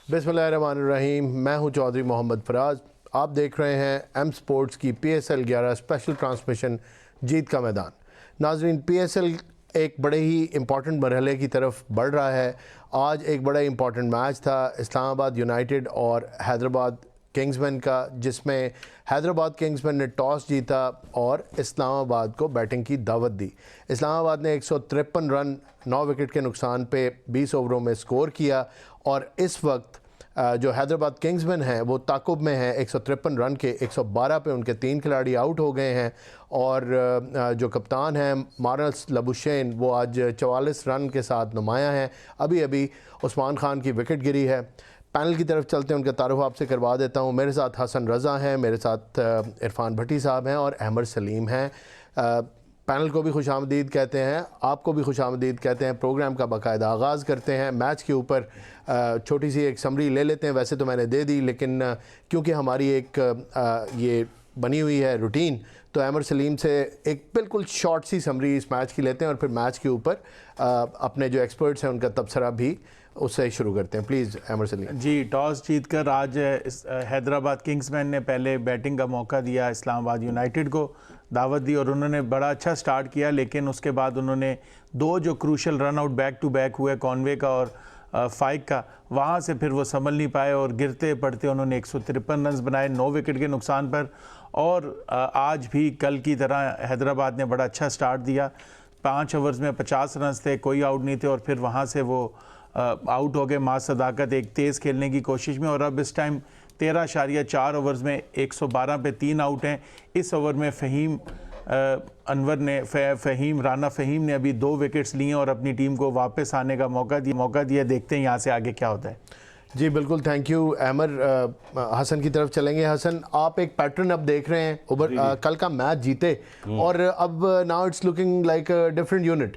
बिस्मिल्लाहिर्रहमानिर्रहीम। मैं हूं चौधरी मोहम्मद फराज। आप देख रहे हैं एम स्पोर्ट्स की PSL 11 स्पेशल ट्रांसमिशन जीत का मैदान। नाजरीन, PSL एक बड़े ही इम्पॉर्टेंट मरहले की तरफ बढ़ रहा है। आज एक बड़ा इम्पॉर्टेंट मैच था इस्लामाबाद यूनाइटेड और हैदराबाद किंग्समैन का, जिसमें हैदराबाद किंग्समैन ने टॉस जीता और इस्लामाबाद को बैटिंग की दावत दी। इस्लामाबाद ने 153 रन 9 विकेट के नुकसान पे 20 ओवरों में स्कोर किया और इस वक्त जो हैदराबाद किंग्समैन हैं वो ताकुब में है। 153 रन के 112 पे उनके 3 खिलाड़ी आउट हो गए हैं और जो कप्तान हैं मार्नस लबुशेन वो आज 44 रन के साथ नुमाया हैं। अभी अभी उस्मान खान की विकेट गिरी है। पैनल की तरफ चलते हैं, उनका तारुफ आपसे करवा देता हूँ। मेरे साथ हसन रज़ा हैं, मेरे साथ इरफान भट्टी साहब हैं और अहमद सलीम हैं। पैनल को भी खुशामदीद कहते हैं, आपको भी खुशामदीद कहते हैं। प्रोग्राम का बाकायदा आगाज़ करते हैं। मैच के ऊपर छोटी सी एक समरी ले लेते हैं। वैसे तो मैंने दे दी, लेकिन क्योंकि हमारी एक ये बनी हुई है रूटीन, तो अहमद सलीम से एक बिल्कुल शॉर्ट सी समरी इस मैच की लेते हैं और फिर मैच के ऊपर अपने जो एक्सपर्ट्स हैं उनका तबसरा भी उससे शुरू करते हैं। प्लीज़ अहमद सलीम जी। टॉस जीतकर आज हैदराबाद किंग्समैन ने पहले बैटिंग का मौका दिया, इस्लामाबाद यूनाइटेड को दावत दी और उन्होंने बड़ा अच्छा स्टार्ट किया। लेकिन उसके बाद उन्होंने दो जो crucial run out back to back हुए, कॉनवे का और फाइक का, वहाँ से फिर वो संभल नहीं पाए और गिरते पड़ते उन्होंने 153 रन बनाए 9 विकेट के नुकसान पर। और आज भी कल की तरह हैदराबाद ने बड़ा अच्छा स्टार्ट दिया। 5 ओवर्स में 50 रन थे, कोई आउट नहीं थे और फिर वहाँ से वो आउट हो गए मां सदाकत एक तेज़ खेलने की कोशिश में। और अब इस टाइम 13.4 ओवर्स में 112 पे 3 आउट हैं। इस ओवर में राना फ़हीम ने अभी 2 विकेट्स लिए और अपनी टीम को वापस आने का मौका दिया। देखते हैं यहाँ से आगे क्या होता है। जी बिल्कुल, थैंक यू अहमद। हसन की तरफ चलेंगे। हसन, आप एक पैटर्न अब देख रहे हैं। कल का मैच जीते और अब now it's looking like a different unit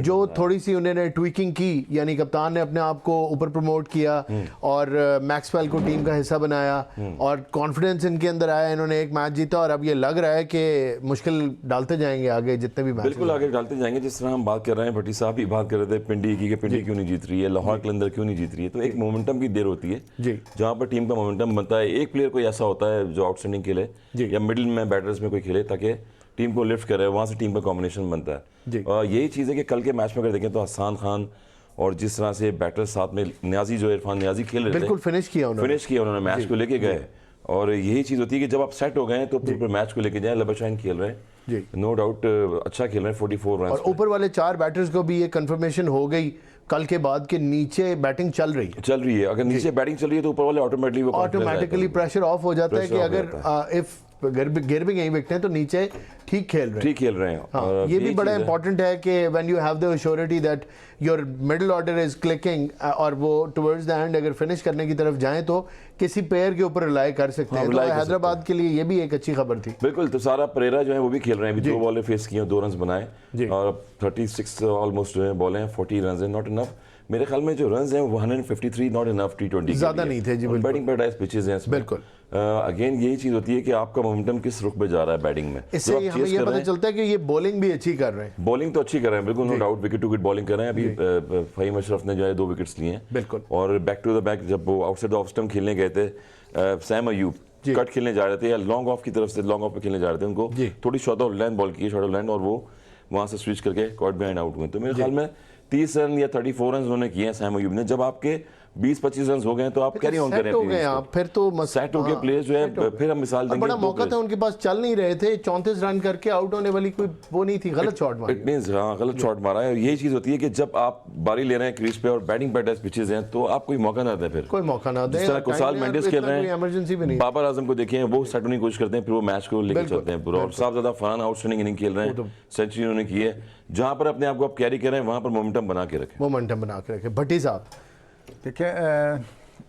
जो थोड़ी सी उन्होंने ट्वीकिंग की, यानी कप्तान ने अपने आप को ऊपर प्रमोट किया और मैक्सवेल को टीम का हिस्सा बनाया और कॉन्फिडेंस इनके अंदर आया। इन्होंने एक मैच जीता और अब ये लग रहा है कि मुश्किल डालते जाएंगे आगे जितने भी मैच। बिल्कुल आगे डालते जाएंगे। जिस तरह हम बात कर रहे हैं, भट्टी साहब भी बात कर रहे थे पिंडी की, पिंडी क्यों नहीं जीत रही है, लाहौर कलंदर क्यों नहीं जीत रही है। तो एक मोमेंटम की देर होती है जहां पर टीम का मोमेंटम बनता है। एक प्लेयर कोई ऐसा होता है जो आउटस्टैंडिंग खेले या मिडिल में बैटर्स में कोई खेले ताकि टीम को लिफ्ट करे, वहां से टीम का कॉम्बिनेशन बनता है। और यही चीज़ है कि कल के मैच में अगर देखें तो हसन खान और जिस तरह से बैटर्स साथ में न्याजी, जो इरफान न्याजी खेल रहे थे, बिल्कुल फिनिश किया उन्होंने मैच को लेके गए। और यही चीज़ होती है कि जब आप सेट हो गए हैं तो फिर मैच को लेके जाए। लबशाइन खेल रहे हैं, नो डाउट अच्छा खेल रहे हैं, 44 रन। और ऊपर वाले 4 बैटर्स को भी ये कंफर्मेशन हो गई कल के बाद के नीचे बैटिंग चल रही है। अगर नीचे बैटिंग चल रही है तो ऊपर वाले ऑटोमेटिकली प्रेशर ऑफ हो जाता है कि अगर इफ गिर भी गई विकेटें तो नीचे ठीक खेल रहे हैं। हाँ, ये भी बड़ा इंपॉर्टेंट है कि when you have the assurity that your middle order is clicking और वो टुवर्ड्स द एंड अगर फिनिश करने की तरफ जाएं तो किसी प्लेयर के ऊपर रिलाई कर सकते हैं। तो हैदराबाद के लिए ये भी एक अच्छी खबर थी। बिल्कुल। तो सारा परेरा जो है वो भी खेल रहे हैं, 2 बॉलें फेस किए, 2 रन बनाए और 36 ऑलमोस्ट जो है बॉलें हैं, 40 रन है, नॉट इनफ। मेरे ख्याल में जो रन हैं वो 153 नॉट इनफ T20 ज्यादा नहीं थे जी। बैटिंग पैराडाइज पिचेस हैं बिल्कुल। अगेन यही चीज होती है कि आपका मोमेंटम किस रुख पे जा रहा है बैटिंग में। इससे हमें ये पता चलता है कि ये बॉलिंग भी अच्छी कर रहे हैं। बॉलिंग तो अच्छी कर रहे हैं, बिल्कुल no doubt. Wicket to wicket bowling कर रहे हैं। अभी फ़हीम अशरफ ने जो है 2 विकेट्स लिए हैं। बिल्कुल। और बैक टू द बैक जब वो आउटसाइड द ऑफ स्टंप खेलने गए थे, सैम अयूब कट खेलने जा रहे थे या लॉन्ग ऑफ की तरफ से लॉन्ग ऑफ पे खेलने जा रहे थे, उनको थोड़ी शॉर्ट ऑफ लाइन बॉल की, शॉर्ट ऑफ लाइन, और वो वहां से स्विच करके कॉट बिहाइंड आउट हुए। तो मेरे ख्याल में 30 रन या 34 रन उन्होंने किए हैं सैम अयूब ने। जब आपके 20-25 रन हो गए तो आप कैरी ऑन करें, फिर तो सेट हो गए प्लेयर्स जो है। फिर हम मिसाल देंगे, बड़ा मौका था उनके पास, चल नहीं रहे थे, 34 रन करके आउट होने वाली कोई वो नहीं थी, गलत शॉट मारा। इट मींस हाँ, गलत शॉट मारा है। और यही चीज होती है कि जब आप बारी ले रहे हैं क्रीज पे और बैटिंग पैटर्स पिचेस हैं तो आप कोई मौका ना दें, फिर कोई मौका ना दें। जिस तरह कुसाल मेंडिस खेल रहे हैं, इमरजेंसी भी नहीं। बाबर आजम को देखें, वो सेट होने की कोशिश करते हैं, फिर वो मैच को लेकर चलते हैं पूरा। और साफ ज्यादा फरहान आउटस्टैंडिंग इनिंग खेल रहे हैं, सेंचुरी उन्होंने की है। जहां पर अपने आप को आप कैरी कर रहे हैं वहां पर मोमेंटम बना के रखें। भट्टी साहब देखिए,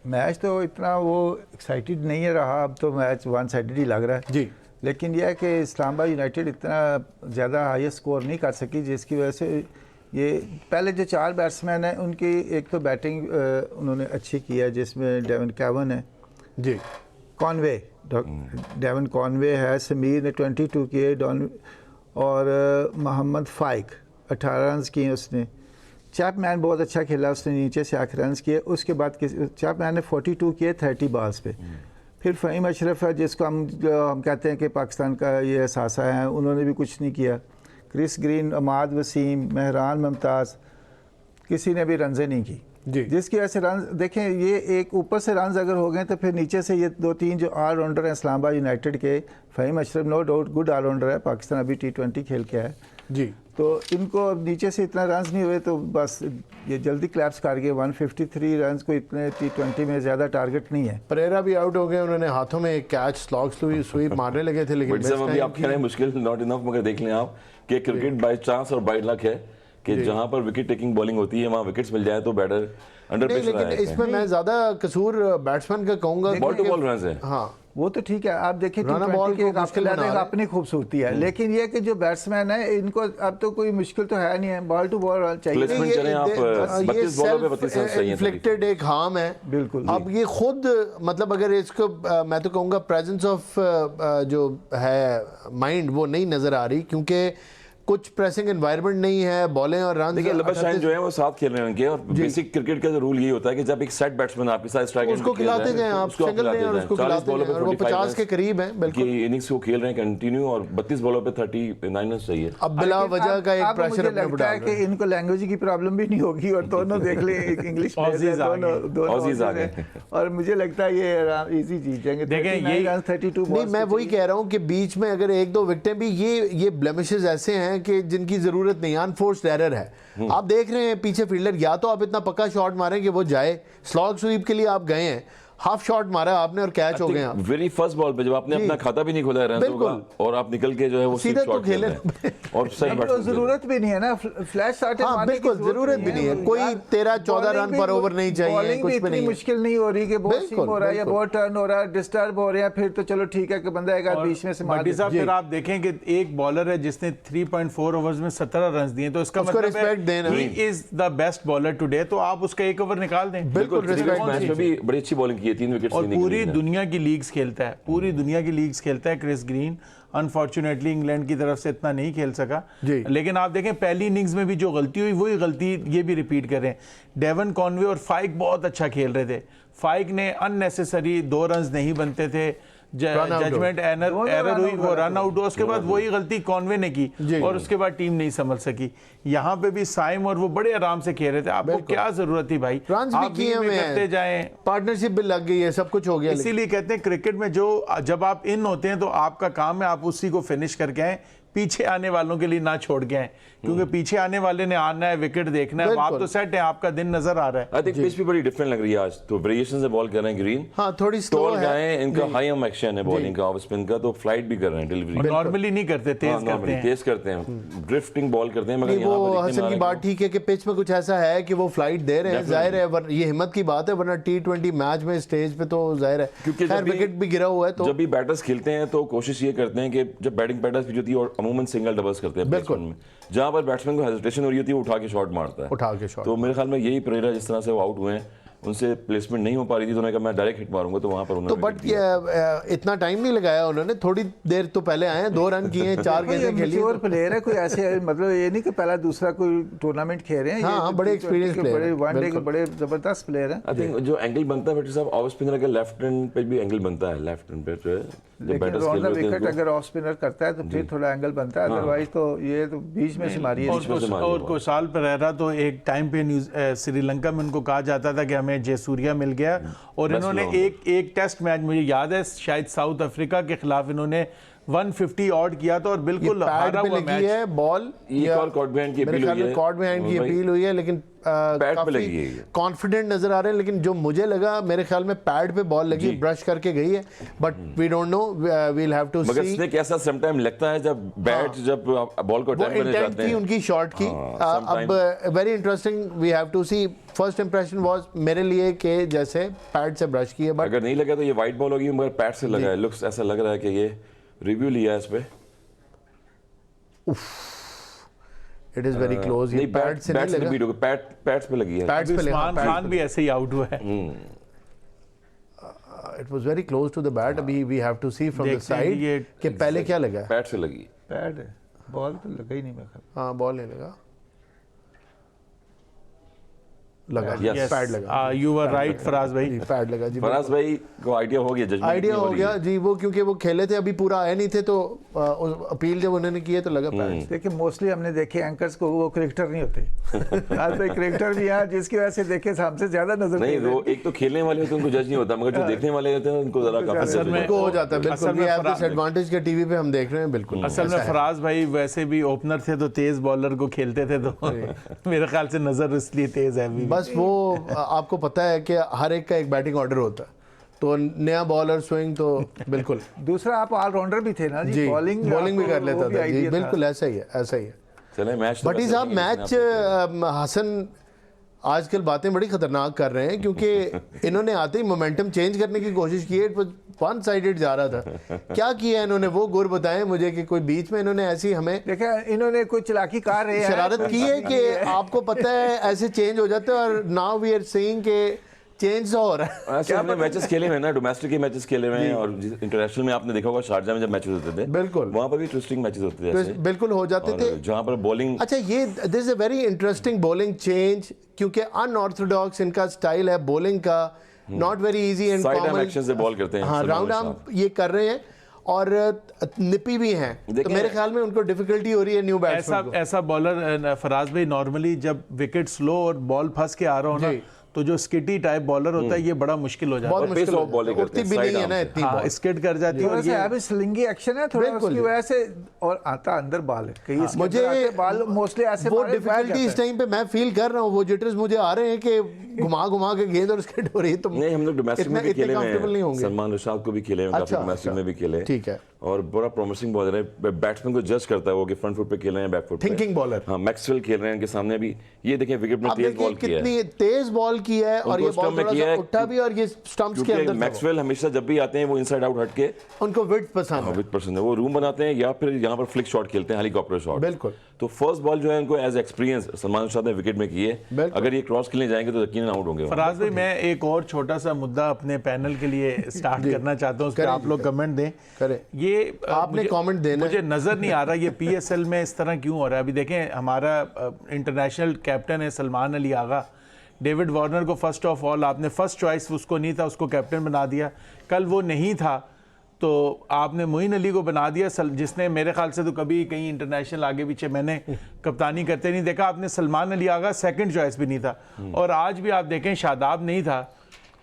मैच तो इतना वो एक्साइटेड नहीं रहा, अब तो मैच 1 साइडेड ही लग रहा है जी। लेकिन यह है कि इस्लामाबाद यूनाइटेड इतना ज़्यादा हाईएस्ट स्कोर नहीं कर सकी, जिसकी वजह से ये पहले जो 4 बैट्समैन हैं उनकी एक तो बैटिंग उन्होंने अच्छी की है, जिसमें डेवन कैवन है जी, कॉनवे, डेवन कॉनवे है, समीर ने 22 किए, और मोहम्मद फाइक 18 रन किए उसने। चैपमैन बहुत अच्छा खेला, उसने नीचे से आके रन किए। उसके बाद चैपमैन ने 42 किए 30 बॉल्स पे। फिर फ़हीम अशरफ है जिसको हम कहते हैं कि पाकिस्तान का ये असासा है, उन्होंने भी कुछ नहीं किया। क्रिस ग्रीन, अमाद वसीम, मेहरान मुमताज़, किसी ने भी रनजें नहीं की जी। जिसकी वजह से रन देखें, ये एक ऊपर से रन अगर हो गए तो फिर नीचे से ये 2-3 जो ऑलराउंडर हैं इस्लामाबाद यूनाइटेड के, Faheem Ashraf no doubt good allrounder है, पाकिस्तान अभी T20 खेल के है जी, तो इनको अब नीचे से इतना रन नहीं हुए तो बस ये जल्दी क्लैप्स कर गए। 153 रन को इतने T20 में ज़्यादा टारगेट नहीं है। परेरा भी आउट हो गए, उन्होंने हाथों में एक कैच स्लॉग स्वीप मारने लगे थे, लेकिन बट सब अभी आप कह रहे हैं मुश्किल नॉट इनफ, मगर देख लें आप कि क्रिकेट बाय चांस और बाय लक है कि जहां पर विकेट टेकिंग बॉलिंग होती है वहां विकेट्स मिल जाए तो बैटर अंडर नहीं, प्रेशर लेकिन इसमें मैं ज्यादा कसूर बैट्समैन का कहूंगा। बॉल टू बॉल रन है। हाँ, वो तो ठीक है, आप देखिए रन T20 बॉल की को एक मुश्किल बना रहे हैं। अपनी खूबसूरती है, लेकिन ये कि जो बैट्समैन है इनको अब तो कोई मुश्किल तो है नहीं है, बॉल टू बॉल चाहिए। प्लेसमेंट चलें आप 32 बॉलों पे 32 रन चाहिए। इन्फ्लिक्टेड एक हार्म है बिल्कुल। अब ये खुद मतलब अगर इसको मैं तो कहूँगा प्रेजेंस ऑफ जो है माइंड वो नहीं नज़र आ रही, क्योंकि कुछ प्रेसिंग एनवायरनमेंट नहीं है, बॉलें और रन। देखिए लबा शाइन जो है वो साथ खेल रहे हैं उनके, और बेसिक क्रिकेट का जो रूल ये होता है कि जब एक सेट बैट्समैन आपके साथ स्ट्राइक उसको खिलाते गए आप, सिंगल नहीं, और उसको खिलाते गए, और वो 50 के करीब है बिल्कुल। की इनिंग्स को खेल रहे हैं कंटिन्यू, और 32 बॉलों पे 39 रन चाहिए। अब बिला वजह का एक प्रेशर मुझे अपने लगता उठा है कि इनको लैंग्वेज की प्रॉब्लम भी नहीं होगी, और दोनों देख ले इंग्लिश Aussies आ गए। Aussies आ गए। और मुझे लगता है ये इजी जीत जाएंगे। देखें, 39 रन 32 नहीं, मैं वही कह रहा हूँ कि बीच में अगर एक दो विकेटें भी, ये ब्लेमिशेस ऐसे हैं कि जिनकी जरूरत नहीं, अनफोर्स्ड एरर है। आप देख रहे हैं पीछे फील्डर, या तो आप इतना पक्का शॉट मारें कि वो जाए, स्लॉग स्वीप के लिए आप गए हैं, हाफ शॉट मारा आपने और कैच हो गए आप। वेरी फर्स्ट बॉल पे जब आपने अपना खाता भी नहीं खोला रन होगा और आप निकल के जो है वो सीधे तो खेले और सही तो जरूरत भी नहीं है ना फ्लैश शॉट। हाँ बिल्कुल, जरूरत भी नहीं है, कोई 13-14 रन पर ओवर नहीं चाहिए, कुछ भी नहीं। मुश्किल नहीं हो रही कि बहुत सीम हो रहा है या बहुत टर्न हो रहा है, डिस्टर्ब हो रहा है, फिर तो चलो ठीक है कि बंदा एक बीच में से मार भट्टी साहब, फिर आप देखें कि एक बॉलर है जिसने 3.4 ओवर्स में 17 रन दिए, तो इसका उसको मतलब रिस्पेक्ट देना। He is the best bowler today, तो आप उसका एक ओवर निकाल दें। बिल्कुल रिस्पेक्ट। मैच में भी बड़ी अच्छी बॉलिंग की है, 3 विकेट्स और लेने के पूरी लिए। दुनिया की लीग्स खेलता है, पूरी दुनिया की लीग्स खेलता है क्रिस ग्रीन। अनफॉर्चुनेटली इंग्लैंड की तरफ से इतना नहीं खेल सका, लेकिन आप देखें पहली इनिंग्स में भी जो गलती हुई वही गलती ये भी रिपीट कर रहे हैं। डेवन कॉनवे और फाइक बहुत अच्छा खेल रहे थे। फाइक ने अननेसेसरी 2 रन नहीं बनते थे, जजमेंट एरर हुई, वो रन आउट हुआ, उसके बाद वही गलती कॉनवे ने की और उसके बाद टीम नहीं संभल सकी। यहाँ पे भी साइम और वो बड़े आराम से खेल रहे थे, आपको क्या जरूरत थी भाई, आप भी करते जाएं, पार्टनरशिप भी लग गई है, सब कुछ हो गया। इसीलिए कहते हैं क्रिकेट में जो जब आप इन होते हैं तो आपका काम है आप उसी को फिनिश करके आए, पीछे आने वालों के लिए ना छोड़ के आए, क्योंकि पीछे आने वाले ने आना है, विकेट देखना है, आप तो सेट है, आपका दिन नजर आ रहा है। आई थिंक पिच भी बड़ी डिफरेंट लग रही है आज, तो वेरिएशन से बॉल कर रहे हैं ग्रीन। हाँ, थोड़ी स्लो है, इनका हाई एम एक्शन है बॉलिंग का, ऑफ स्पिन का, तो फ्लाइट भी कर रहे हैं डिलीवरी। नॉर्मली नहीं करते, तेज करते हैं, ड्रिफ्टिंग बॉल करते हैं। मगर वो हसन की बात ठीक है कि पिच में कुछ ऐसा है कि वो फ्लाइट दे रहे हैं, जाहिर है ये हिम्मत की बात है, वरना T20 मैच में स्टेज पे तो जाहिर है, क्योंकि खैर विकेट भी गिरा हुआ है। तो जब भी बैटर्स खेलते हैं तो कोशिश ये करते हैं कि जब बैटिंग पैटर्न्स भी होती है और अमूमन सिंगल डबल्स करते हैं बैट्समैन में, जहां पर बैट्समैन को हेजिटेशन हो रही होती है वो उठा के शॉट मारता है, उठा के शॉट। तो मेरे ख्याल में यही परेरा जिस तरह से वो आउट हुए हैं, उनसे प्लेसमेंट नहीं हो पा रही थी, तो उन्होंने कहा मैं डायरेक्ट हिट मारूंगा, तो वहां पर उन्होंने तो बट इतना टाइम नहीं लगाया उन्होंने, थोड़ी देर तो पहले आए, 2 रन किए, 4 गेंदें खेली। और प्लेयर है कोई ऐसे, मतलब ये नहीं कि पहला दूसरा कोई टूर्नामेंट खेल रहे हैं। हाँ, बड़े एक्सपीरियंस प्लेयर, बड़े वनडे के बड़े जबरदस्त प्लेयर हैं। आई थिंक जो एंगल बनता है भट्टी साहब ऑफ स्पिनर का, लेफ्ट हैंड पे भी एंगल बनता है, लेफ्ट हैंड पे जो है जब बैटर्स खेल रहे विकेट अगर ऑफ स्पिनर करता है तो फिर थोड़ा एंगल बनता है, अदरवाइज तो ये तो बीच में से मारी है। और कुशाल परेरा तो एक टाइम पे श्रीलंका में उनको कहा जाता था कि हमें जयसूर्या मिल गया, और इन्होंने एक टेस्ट मैच मुझे याद है शायद साउथ अफ्रीका के खिलाफ इन्होंने 150 ऑड किया था और बिल्कुल हारा हुआ मैच है बॉल, कॉर्ड बिहाइंड की अपील हुई है, कॉर्ड बिहाइंड की अपील हुई है, लेकिन काफी कॉन्फिडेंट नजर आ रहे हैं, लेकिन जो मुझे लगा मेरे ख्याल में पैड पे बॉल लगी, ब्रश करके गई है, but we don't know, we will have to see. मगर स्नेक ऐसा सम टाइम लगता है जब बैट जब बॉल को अटैक करने जाते हैं, उनकी शॉट की। अब very interesting, we have to see. First impression was मेरे लिए कि जैसे पैड से ब्रश की है, बट अगर नहीं लगा तो ये वाइट बॉल होगी, मगर पैड से लगा है, लुक्स ऐसा लग रहा है कि ये रिव्यू लिया है इस पे। इट इज वेरी क्लोज, ये पैड से नहीं लगा, पैड्स पे लगी है, पैड्स पे लगा, उस्मान खान भी ऐसे ही आउट हुआ है। It was very close to the bat. अभी we have to see from the side कि पहले क्या लगा, पैड से लगी, पैड है, बॉल तो लगा ही नहीं। मैं हाँ, बॉल नहीं लगा। लगा, Yes. पैड लगा, यू आर राइट फराज भाई। जी पैड लगा जी, फराज भाई को आइडिया हो गया, जजमेंट आइडिया हो गया जी। वो क्योंकि वो खेले थे, अभी पूरा आए नहीं थे, तो अपील जब उन्होंने की है तो लगा पैड। देखिए मोस्टली हमने देखे एंकर्स को वो क्रिकेटर नहीं होते। आज तो क्रिकेटर भी हैं जिसकी वजह से देखे हमसे ज्यादा नजर नहीं, वो एक तो खेलने वाले होते हैं उनको जज नहीं होता, मगर जो देखने वाले होते हैं उनको जरा काफी असल में उनको हो जाता है बिल्कुल। असल में ये आप फराज- डिसएडवांटेज के टीवी पे हम देख रहे हैं बिल्कुल। असल में फराज भाई वैसे भी ओपनर थे तो तेज बॉलर को खेलते थे, तो मेरे ख्याल से नजर इसलिए तेज है अभी। बस वो आपको पता है कि हर एक का एक बैटिंग ऑर्डर होता है, तो नया बॉलर स्विंग तो बिल्कुल दूसरा आप ऑलराउंडर भी थे ना जी, जी, बॉलिंग बॉलिंग भी कर वो लेता था जी, idea था। बिल्कुल ऐसा ही है, ऐसा ही है। चले मैच तो भट्टी वैसे साहब, नहीं है, मैच जिसने हसन आजकल बातें बड़ी खतरनाक कर रहे हैं, क्योंकि इन्होंने आते ही मोमेंटम चेंज करने की कोशिश की है, वन साइडेड जा रहा था। क्या किया इन्होंने, वो गुर बताएं मुझे कि कोई बीच में इन्होंने ऐसी हमें देखा इन्होंने कोई चलाकी कर रहे हैं, शरारत की है कि आपको पता है ऐसे चेंज हो जाते हैं, और नाउ वी आर सीइंग के चेंज हो रहा है। ऐसे हमने मैचेस खेले हुए हैं ना, डोमेस्टिक के मैचेस खेले हुए हैं, और इंटरनेशनल में आपने देखा होगा शारजा में जब मैचेस होते थे, बिल्कुल। वहां पर भी ट्विस्टिंग मैचेस होते थे तो ऐसे, बिल्कुल हो जाते और थे। जहां पर बॉलिंग अच्छा, ये this is a very interesting bowling change, क्योंकि अनऑर्थोडॉक्स इनका स्टाइल है बॉलिंग का, not very easy and side arm action से बॉल करते हैं। हाँ, सलमान राउंड साहब। आर्म ये कर रहे हैं और निपी भी हैं, तो देखिए- मेरे ख्याल में उनको डिफिकल्टी हो रही है न्यू बैट्समैन को। ऐसा बॉलर फराज भाई नॉर्मली जब विकेट स्लो और बॉल फंस के आ रहा हो ना, जी। तो जो स्किटी टाइप बॉलर होता है ये बड़ा मुश्किल हो जाता बहुत है। pace मुश्किल of bowling उठती करते भी हैं, नहीं है side ना arm इतनी हाँ, बॉल। स्किड कर जाती है थोड़ा और सा ये अभी स्लिंगी एक्शन है थोड़ा, बिल्कुल उसकी जी। वजह से, और आता अंदर बॉल है कहीं इसके मुझे अंदर आते बाल मोस्टली ऐसे वो मारे, बैठ डिफिकल्टी इस जाता है। टाइम पे मैं फील कर रहा हूँ, वो जिटर्स मुझे आ रहे हैं कि घुमा घुमा के गेंद और स्किड हो रही है, तो नहीं, हम लोग डोमेस्टिक में भी इतने खेले हुए comfortable नहीं हैं, होंगे। सलमान रशाद को भी खेले हुए हैं, काफी अच्छा, डोमेस्टिक अच्छा। में भी खेले, ठीक है। और बड़ा प्रॉमिसिंग बॉलर है, बैट्समैन को जज करता है वो कि फ्रंट फुट पे खेल रहे हैं बैक फुट पे। Thinking bowler. हाँ, मैक्सवेल खेल रहे हैं इनके सामने भी, ये देखें विकेट में आप तेज देखिए बॉल किया है, कितनी तेज बॉल की है, और उनको ये बॉल stump में थोड़ा किया सा है, उठा भी, और ये स्टंप्स के क्योंकि अंदर था वो। मैक्सवेल हमेशा जब भी आते हैं वो इनसाइड आउट हट के उनको विड्थ पसंद है। विद पर्सन है, वो रूम बनाते हैं या फिर यहाँ पर फ्लिक शॉट खेलते हैं, हेलीकॉप्टर शॉट। बिल्कुल। तो फर्स्ट बॉल जो है उनको एज एक्सपीरियंस सलमान रशाद ने विकेट में की है, बिल्कुल। अगर ये क्रॉस खेलने जाएंगे तो यकीनन आउट होंगे। फराज भाई मैं एक और छोटा सा मुद्दा अपने पैनल के लिए स्टार्ट करना चाहता हूँ, उस पर करें आप जी, लोग करें। कमेंट दें। करें। ये आपने मुझे- comment देना है। मुझे नजर नहीं आ रहा ये पीएसएल में इस तरह क्यों हो रहा है। अभी देखें हमारा इंटरनेशनल कैप्टन है सलमान अली आगा, डेविड वार्नर को फर्स्ट ऑफ ऑल आपने फर्स्ट चॉइस उसको नहीं था, उसको कैप्टन बना दिया। कल वो नहीं था तो आपने मोइन अली को बना दिया, जिसने मेरे ख्याल से तो कभी कहीं इंटरनेशनल आगे पीछे मैंने कप्तानी करते नहीं देखा। आपने सलमान अली आगा सेकंड चॉइस भी नहीं था, और आज भी आप देखें शादाब नहीं था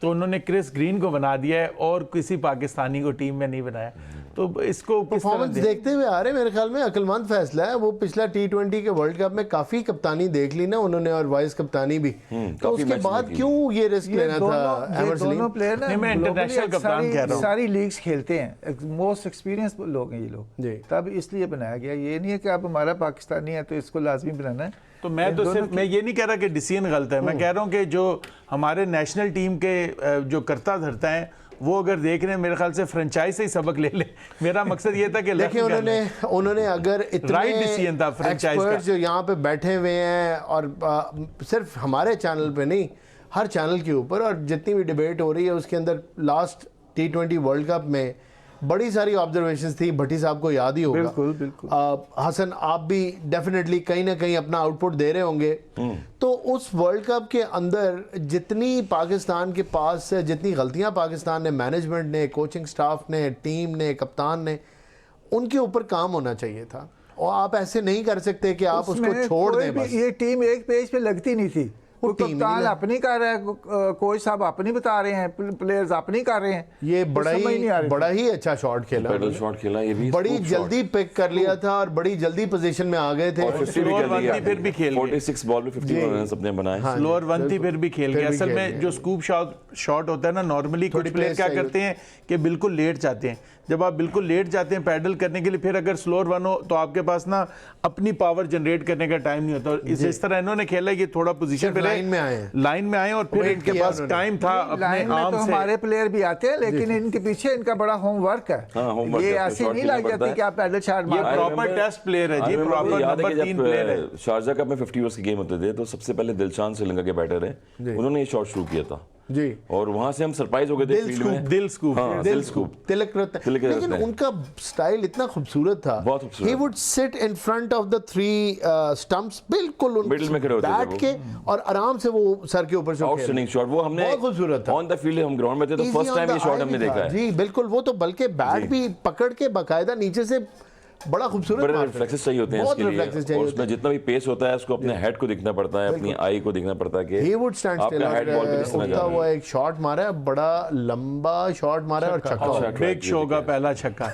तो उन्होंने क्रिस ग्रीन को बना दिया है और किसी पाकिस्तानी को टीम में नहीं बनाया। तो इसको किस तरह परफॉर्मेंस दें? देखते हुए आ रहे हैं, मेरे ख्याल में अक्लमंद फैसला है। वो पिछला T20 के वर्ल्ड कप में काफी कप्तानी देख ली ना उन्होंने, और वाइस कप्तानी भी, तो काफी उसके मैच बाद देखी। क्यों ये रिस्क ये लेना था ये एमर दोनों सलीम? प्लेयर ना नहीं, मैं globally इंटरनेशनल कप्तान सारी- कह रहा हूं। सारी लीग्स खेलते हैं, मोस्ट एक्सपीरियंस लोग हैं ये लोग, जी। तब इसलिए बनाया गया। ये नहीं है कि आप हमारा पाकिस्तानी है तो इसको लाजमी बनाना है। तो मैं तो सिर्फ मैं ये नहीं कह रहा कि डिसीजन गलत है, मैं कह रहा हूँ कि जो हमारे नेशनल टीम के जो करता धरता है वो अगर देख रहे हैं मेरे ख्याल से फ्रेंचाइज से ही सबक ले ले। मेरा मकसद ये था कि देखिए उन्होंने अगर इतने Right decision था franchise का। experts जो यहाँ पे बैठे हुए हैं, और सिर्फ हमारे चैनल पे नहीं, हर चैनल के ऊपर, और जितनी भी डिबेट हो रही है उसके अंदर लास्ट T20 वर्ल्ड कप में बड़ी सारी ऑब्जर्वेशंस थी, भट्टी साहब को याद ही होगा। बिल्कुल, बिल्कुल। हसन आप भी डेफिनेटली कहीं ना कहीं अपना आउटपुट दे रहे होंगे। तो उस वर्ल्ड कप के अंदर जितनी पाकिस्तान के पास जितनी गलतियां पाकिस्तान ने, मैनेजमेंट ने, कोचिंग स्टाफ ने, टीम ने, कप्तान ने, उनके ऊपर काम होना चाहिए था। और आप ऐसे नहीं कर सकते कि आप उसको उसमें छोड़ कोई दें भी- बस। ये टीम एक पेज पे लगती नहीं थी, वो कोई टीम कप्तान ही नहीं अपनी कर रहा है, कोच साहब अपनी बता रहे हैं, प्लेयर्स अपनी कर रहे हैं। ये तो समझ नहीं आ रही बड़ा ही अच्छा शॉट खेला पैडल उन्होंने। शॉट खेला, ये भी बड़ी scoop shot। जल्दी पिक कर लिया था और बड़ी जल्दी पोजीशन में आ गए थे। और 50 भी स्लोअर कर वन दिया, थी फिर भी खेल गए। 46 बॉल में 51 रन सबने बनाए। हाँ। स्लोअर वन थी बिल्कुल। फिर भी खेल फिर गए। भी असल खेल में गए। जो स्कूप शॉट होता है ना, नॉर्मली कुछ थोड़ी प्लेयर place क्या चाहिए करते हैं कि बिल्कुल लेट जाते हैं। जब आप बिल्कुल लेट जाते हैं पैडल करने के लिए, फिर अगर स्लोअर वन हो तो आपके पास ना अपनी पावर जनरेट करने का टाइम नहीं होता। और इस तरह इन्होंने खेला कि थोड़ा पोजीशन पे लाइन में आए हैं। लाइन में आए और फिर Wait इनके किया पास उन्होंने। टाइम था अपने लाइन में आर्म तो से। हमारे प्लेयर भी आते हैं, लेकिन इनके पीछे इनका बड़ा होमवर्क है। हाँ, homework ये है, ऐसे shot नहीं खेलना लग पड़ता जाती है। कि आप पैडल शॉट ये मार प्रॉपर टेस्ट प्लेयर है जी, प्रॉपर नंबर 3 प्लेयर है। शारजा कप में 50 ओवर्स की गेम होते थे, तो सबसे पहले दिलशान श्रीलंका के बैटर है, उन्होंने ये शॉट शुरू किया था। जी। और वहां से हम सरप्राइज हो गए थे दिल फील्ड स्कूप, में। दिल स्कूप। हाँ, दिल स्कूप। तिलक रत्न। तिलक लेकिन रत्न। उनका स्टाइल इतना खूबसूरत था, बहुत खूबसूरत। He would sit in front of the 3 stumps, बिल्कुल उन मिडिल में खड़े होते थे बैठ वो। के और आराम से वो सर के ऊपर से खेल आउटस्टैंडिंग शॉट वो हमने बहुत खूबसूरत था। ऑन द फील्ड हम ग्राउंड में थे तो Easy first on time the ये शॉट eye हमने भी था। देखा है। जी बिल्कुल, वो तो बल्कि बैट भी पकड़ के बाकायदा नीचे से बड़ा खूबसूरत बड़े मारते थे। रिफ्लेक्सेस चाहिए होते हैं बहुत इसके reflexes लिए, चाहिए और होते उसमें जितना भी पेस होता है उसको अपने हेड को दिखना पड़ता है, अपनी आई को दिखना पड़ता है कि ही वुड स्टैंड स्टिल आपका हेड बॉल पे किस तरह जा उठता रहा हुआ है। एक शॉट मारा है, बड़ा लंबा शॉट मारा है और छक्का हो गया। बिग शो का पहला छक्का,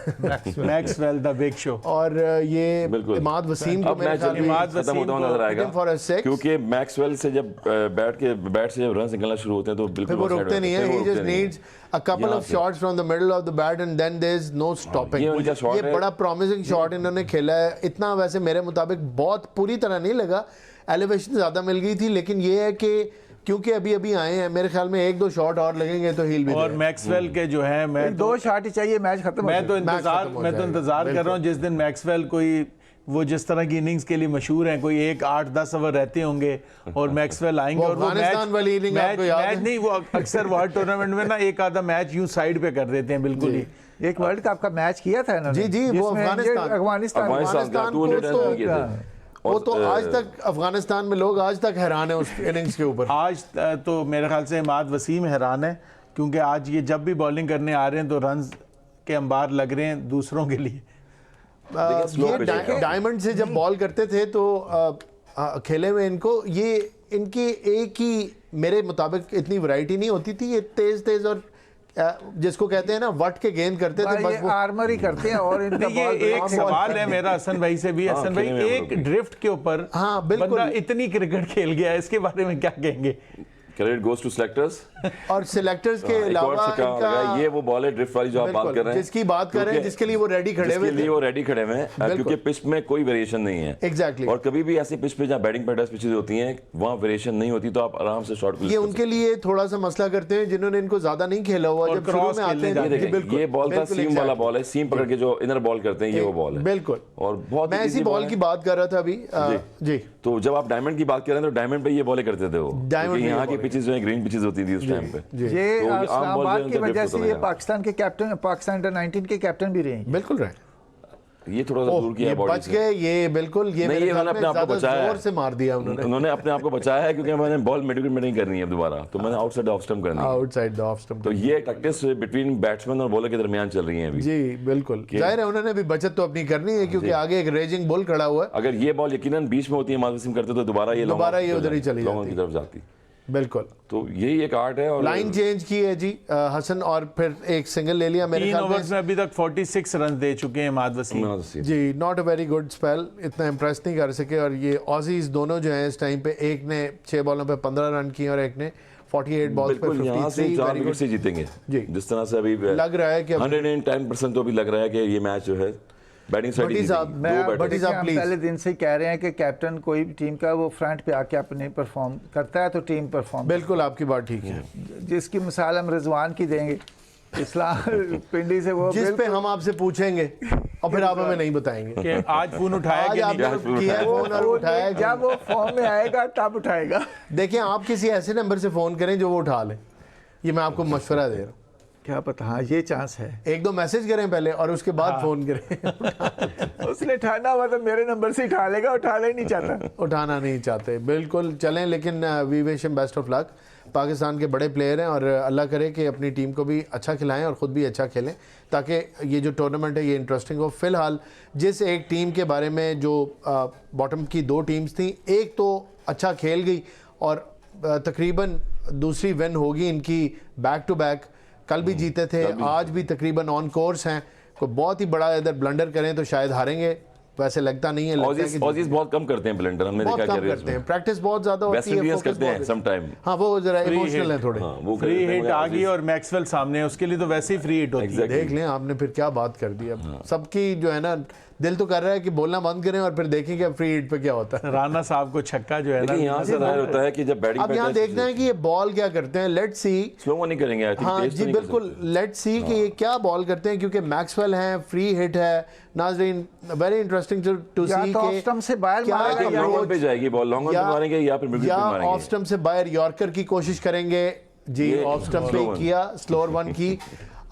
मैक्सवेल द बिग शो। और ये बिल्कुल। इमाद वसीम को अब मेरे मैच ख्याल में इमाद खत्म वसीम होता हुआ को नजर hit him for a आएगा, six। क्योंकि मैक्सवेल से जब बैट से जब रन निकलना शुरू होते हैं तो फिर बिल्कुल वो वो side रुकते हो नहीं जाते है, हैं, he वो just रुकते नहीं हैं। needs a couple यहाँ of से। shots from the middle of the bat and then there is no stopping। ये उनका shot ये है। बड़ा promising shot इन्होंने खेला है, इतना वैसे मेरे मुताबिक बहुत पूरी तरह नहीं लगा, एलिवेशन ज़्यादा मिल गई थी, लेकिन ये है कि क्योंकि अभी अभी आए हैं, मेरे ख्याल में 1-2 शॉट और लगेंगे तो हील भी और देगा। मैक्सवेल के जो है मैं तो 2 शॉट ही चाहिए, मैच खत्म हो मैं तो जाएगा। इंतजार खत्म हो मैं तो जाएगा, इंतजार कर रहा हूँ जिस दिन मैक्सवेल कोई वो जिस तरह की इनिंग्स के लिए मशहूर हैं, कोई 1-8-10 ओवर रहते होंगे और मैक्सवेल आएंगे वो और वो अफगानिस्तान वाली innings आपको याद है? मैच नहीं, वो अक्सर वर्ल्ड टूर्नामेंट में ना एक आधा मैच यूं साइड पे कर देते हैं बिल्कुल ही। एक वर्ल्ड कप का मैच किया था इन्होंने, जी, जी, वो जिसमें ये अफगानिस्तान अफगानिस्तान अफगानिस्तान का 200 को रन किए थे। वो तो आज तक अफगानिस्तान में लोग आज तक हैरान है उस इनिंग्स के ऊपर। आज तो मेरे ख्याल से इमाद वसीम हैरान है, क्योंकि आज ये जब भी बॉलिंग करने आ रहे हैं तो रन के अंबार लग रहे हैं दूसरों के लिए। slow ये pitch है। डायमंड से जब बॉल करते थे तो खेले में इनको ये इनकी एक ही मेरे मुताबिक इतनी वैरायटी नहीं होती थी, ये तेज तेज और जिसको कहते हैं ना वट के गेंद करते थे, ये बस वो आर्मर ही करते हैं और इनका ये बॉल एक सवाल है मेरा हसन भाई से भी। हसन भाई, खेलने में एक ड्रिफ्ट के ऊपर हाँ, बिल्कुल। बंदा इतनी क्रिकेट खेल गया है, इसके बारे में क्या कहेंगे? Credit goes to selectors. और सिलेक्टर्स के एक और अलावा छक्का लगा, इनका ये वो बॉल है ड्रिफ्ट वाली जो आप बात बिल्कुल, कर रहे हैं, जिसकी बात कर रहे हैं, क्योंकि- जिसके लिए वो रेडी खड़े हुए जिसके लिए थे। वो रेडी खड़े हुए हैं, क्योंकि पिच में कोई वेरिएशन नहीं है। Exactly। और कभी भी ऐसी पिच पे जहाँ बैटिंग पैटर्न पिचेज होती हैं वहाँ वेरिएशन नहीं होती, तो आप आराम से शॉट ये उनके लिए थोड़ा सा मसला करते हैं जिन्होंने इनको ज्यादा नहीं खेला हुआ, और जब शुरू क्रॉस में आते खेलने हैं जाते जी, हैं। बिल्कुल, ये बॉल था बिल्कुल, सीम वाला exactly। बॉल है, सीम पकड़ के जो इनर बॉल करते हैं ये वो बॉल है। बिल्कुल। और बहुत मैं इसी easy बॉल है। की बात कर रहा था अभी जी। तो जब आप डायमंड की बात कर रहे हैं तो डायमंड पे ये बॉलें करते थे वो, डायमंड क्योंकि पे ये यहाँ की बॉलें। पिचेस जो है ग्रीन पिचेस होती थी उस टाइम पे। जी ये तो ये आम बॉल इस्लामाबाद जो की है उनका वजह drift से होता ये था। पाकिस्तान के कैप्टन, पाकिस्तान अंडर 19 के कैप्टन भी रहे हैं। बिल्कुल रहे। ये थोड़ा सा दूर किया ये है बॉडी बच से। गए, ये बिल्कुल, ये नहीं, मेरे ये ख्याल उन्होंने में अपने आप को ज्यादा बचाया है। जोर से मार दिया उन्होंने उन्होंने अपने आप को बचाया है, क्योंकि मैंने बॉल मिड में नहीं करनी है दोबारा, तो मैंने आउटसाइड ऑफ स्टंप करनी है। Outside the off stump. तो ये टैक्टिक्स बिटवीन बैट्समैन और बॉलर के दरमियान चल रही हैं अभी। जी बिल्कुल, जाहिर है उन्होंने भी बचत तो अपनी करनी है, क्योंकि आगे एक रेजिंग बुल खड़ा हुआ है। अगर ये बॉल यकीनन बीच में होती है, माजूसिम करते तो दोबारा ये दोबारा ये उधर ही चली लॉन्ग जाती। की तरफ जाती। बिल्कुल, तो यही एक आर्ट है। और लाइन चेंज की है जी हसन, और फिर एक सिंगल ले लिया मेरे 3 ख्याल ओवर्स में। में अभी तक 46 रन दे चुके हैं इमाद वसीम। जी, not a very good spell, इतना इम्प्रेस नहीं कर सके। और ये ऑजीज दोनों जो हैं इस टाइम पे, एक ने 6 बॉलों पे 15 रन किए और एक ने 48 बॉल्स पे बिल्कुल यहाँ से 53। 4 वेरी विकेट गुड। से जीतेंगे जी। जिस तरह से अभी लग रहा है कि अब 110% तो अभी लग रहा है कि ये मैच जो है बैटिंग साइड भट्टी साहब, भट्टी साहब, हम प्लीज। पहले दिन से ही कह रहे हैं कि कैप्टन कोई भी टीम का वो फ्रंट पे आके अपने परफॉर्म करता है तो टीम परफॉर्म। बिल्कुल आपकी बात ठीक है, जिसकी मिसाल हम रिजवान की देंगे, इस्लाम पिंडी से वो जिस पे हम आपसे पूछेंगे और फिर आप हमें नहीं बताएंगे कि आज फोन उठाया आज कि नहीं? आपने किया है फोन और उठाया कि- जब वो फॉर्म में आएगा तब उठाएगा। देखिए, आप किसी ऐसे नंबर से फोन करें जो वो उठा ले, ये मैं आपको मशवरा दे रहा हूँ। क्या पता, हाँ ये चांस है। 1-2 मैसेज करें पहले और उसके बाद फोन करें। उसने ठाना हुआ तो मेरे नंबर से उठा लेगा, उठाना ही नहीं चाहता। उठाना नहीं चाहते, बिल्कुल चलें, लेकिन we wish him best of luck. Pakistan के बड़े प्लेयर हैं और अल्लाह करे कि अपनी टीम को भी अच्छा खिलाएं और ख़ुद भी अच्छा खेलें, ताकि ये जो टूर्नामेंट है ये इंटरेस्टिंग हो। फ़िलहाल जिस एक टीम के बारे में, जो बॉटम की 2 टीम्स थी, एक तो अच्छा खेल गई और तकरीबन दूसरी विन होगी इनकी बैक टू बैक। कल भी जीते थे, आज भी तकरीबन ऑन कोर्स हैं। कोई बहुत ही बड़ा इधर ब्लंडर करें तो शायद हारेंगे, वैसे लगता नहीं है। लगता है कि ऑजीज बहुत कम करते हैं ब्लंडर, हमने बहुत देखा कम कैरियर्स करते हैं, में। प्रैक्टिस बहुत ज्यादा वेस्ट होती है, इंडीज focus करते हैं बहुत- सम टाइम। हाँ, वो जरा Free इमोशनल है hit। थोड़े। हाँ, वो फ्री हिट आ गई और मैक्सवेल सामने, उसके लिए तो वैसे ही फ्री हिट होती है। Exactly। देख लें आपने फिर क्या बात कर दी। अब सबकी जो है ना, दिल तो कर रहा है कि बोलना बंद करें और फिर देखें कि अब फ्री हिट पे क्या होता है। राना साहब को छक्का जो है ना, लेकिन यहाँ से जाहिर होता है कि जब बैटिंग अब यहाँ देखना है कि ये बॉल क्या करते हैं, लेट्स सी। स्लो नहीं करेंगे, आई थिंक हाँ तेज तो जी नहीं कर बिल्कुल, सकते। लेट्स सी कि ये क्या बॉल करते हैं, क्योंकि मैक्सवेल हैं, फ्री हिट है। नाजरीन, वेरी इंटरेस्टिंग टू या सी तो ऑफ स्टंप से बाहर क्या मारेगा लॉन्ग ऑन पे जाएगी बॉल, लॉन्ग ऑन पे मारेंगे या फिर मिड या पे मारेंगे। ऑफ स्टंप से बाहर यॉर्कर की कोशिश करेंगे। जी ऑफ स्टंप पे किया, स्लोअर वन की।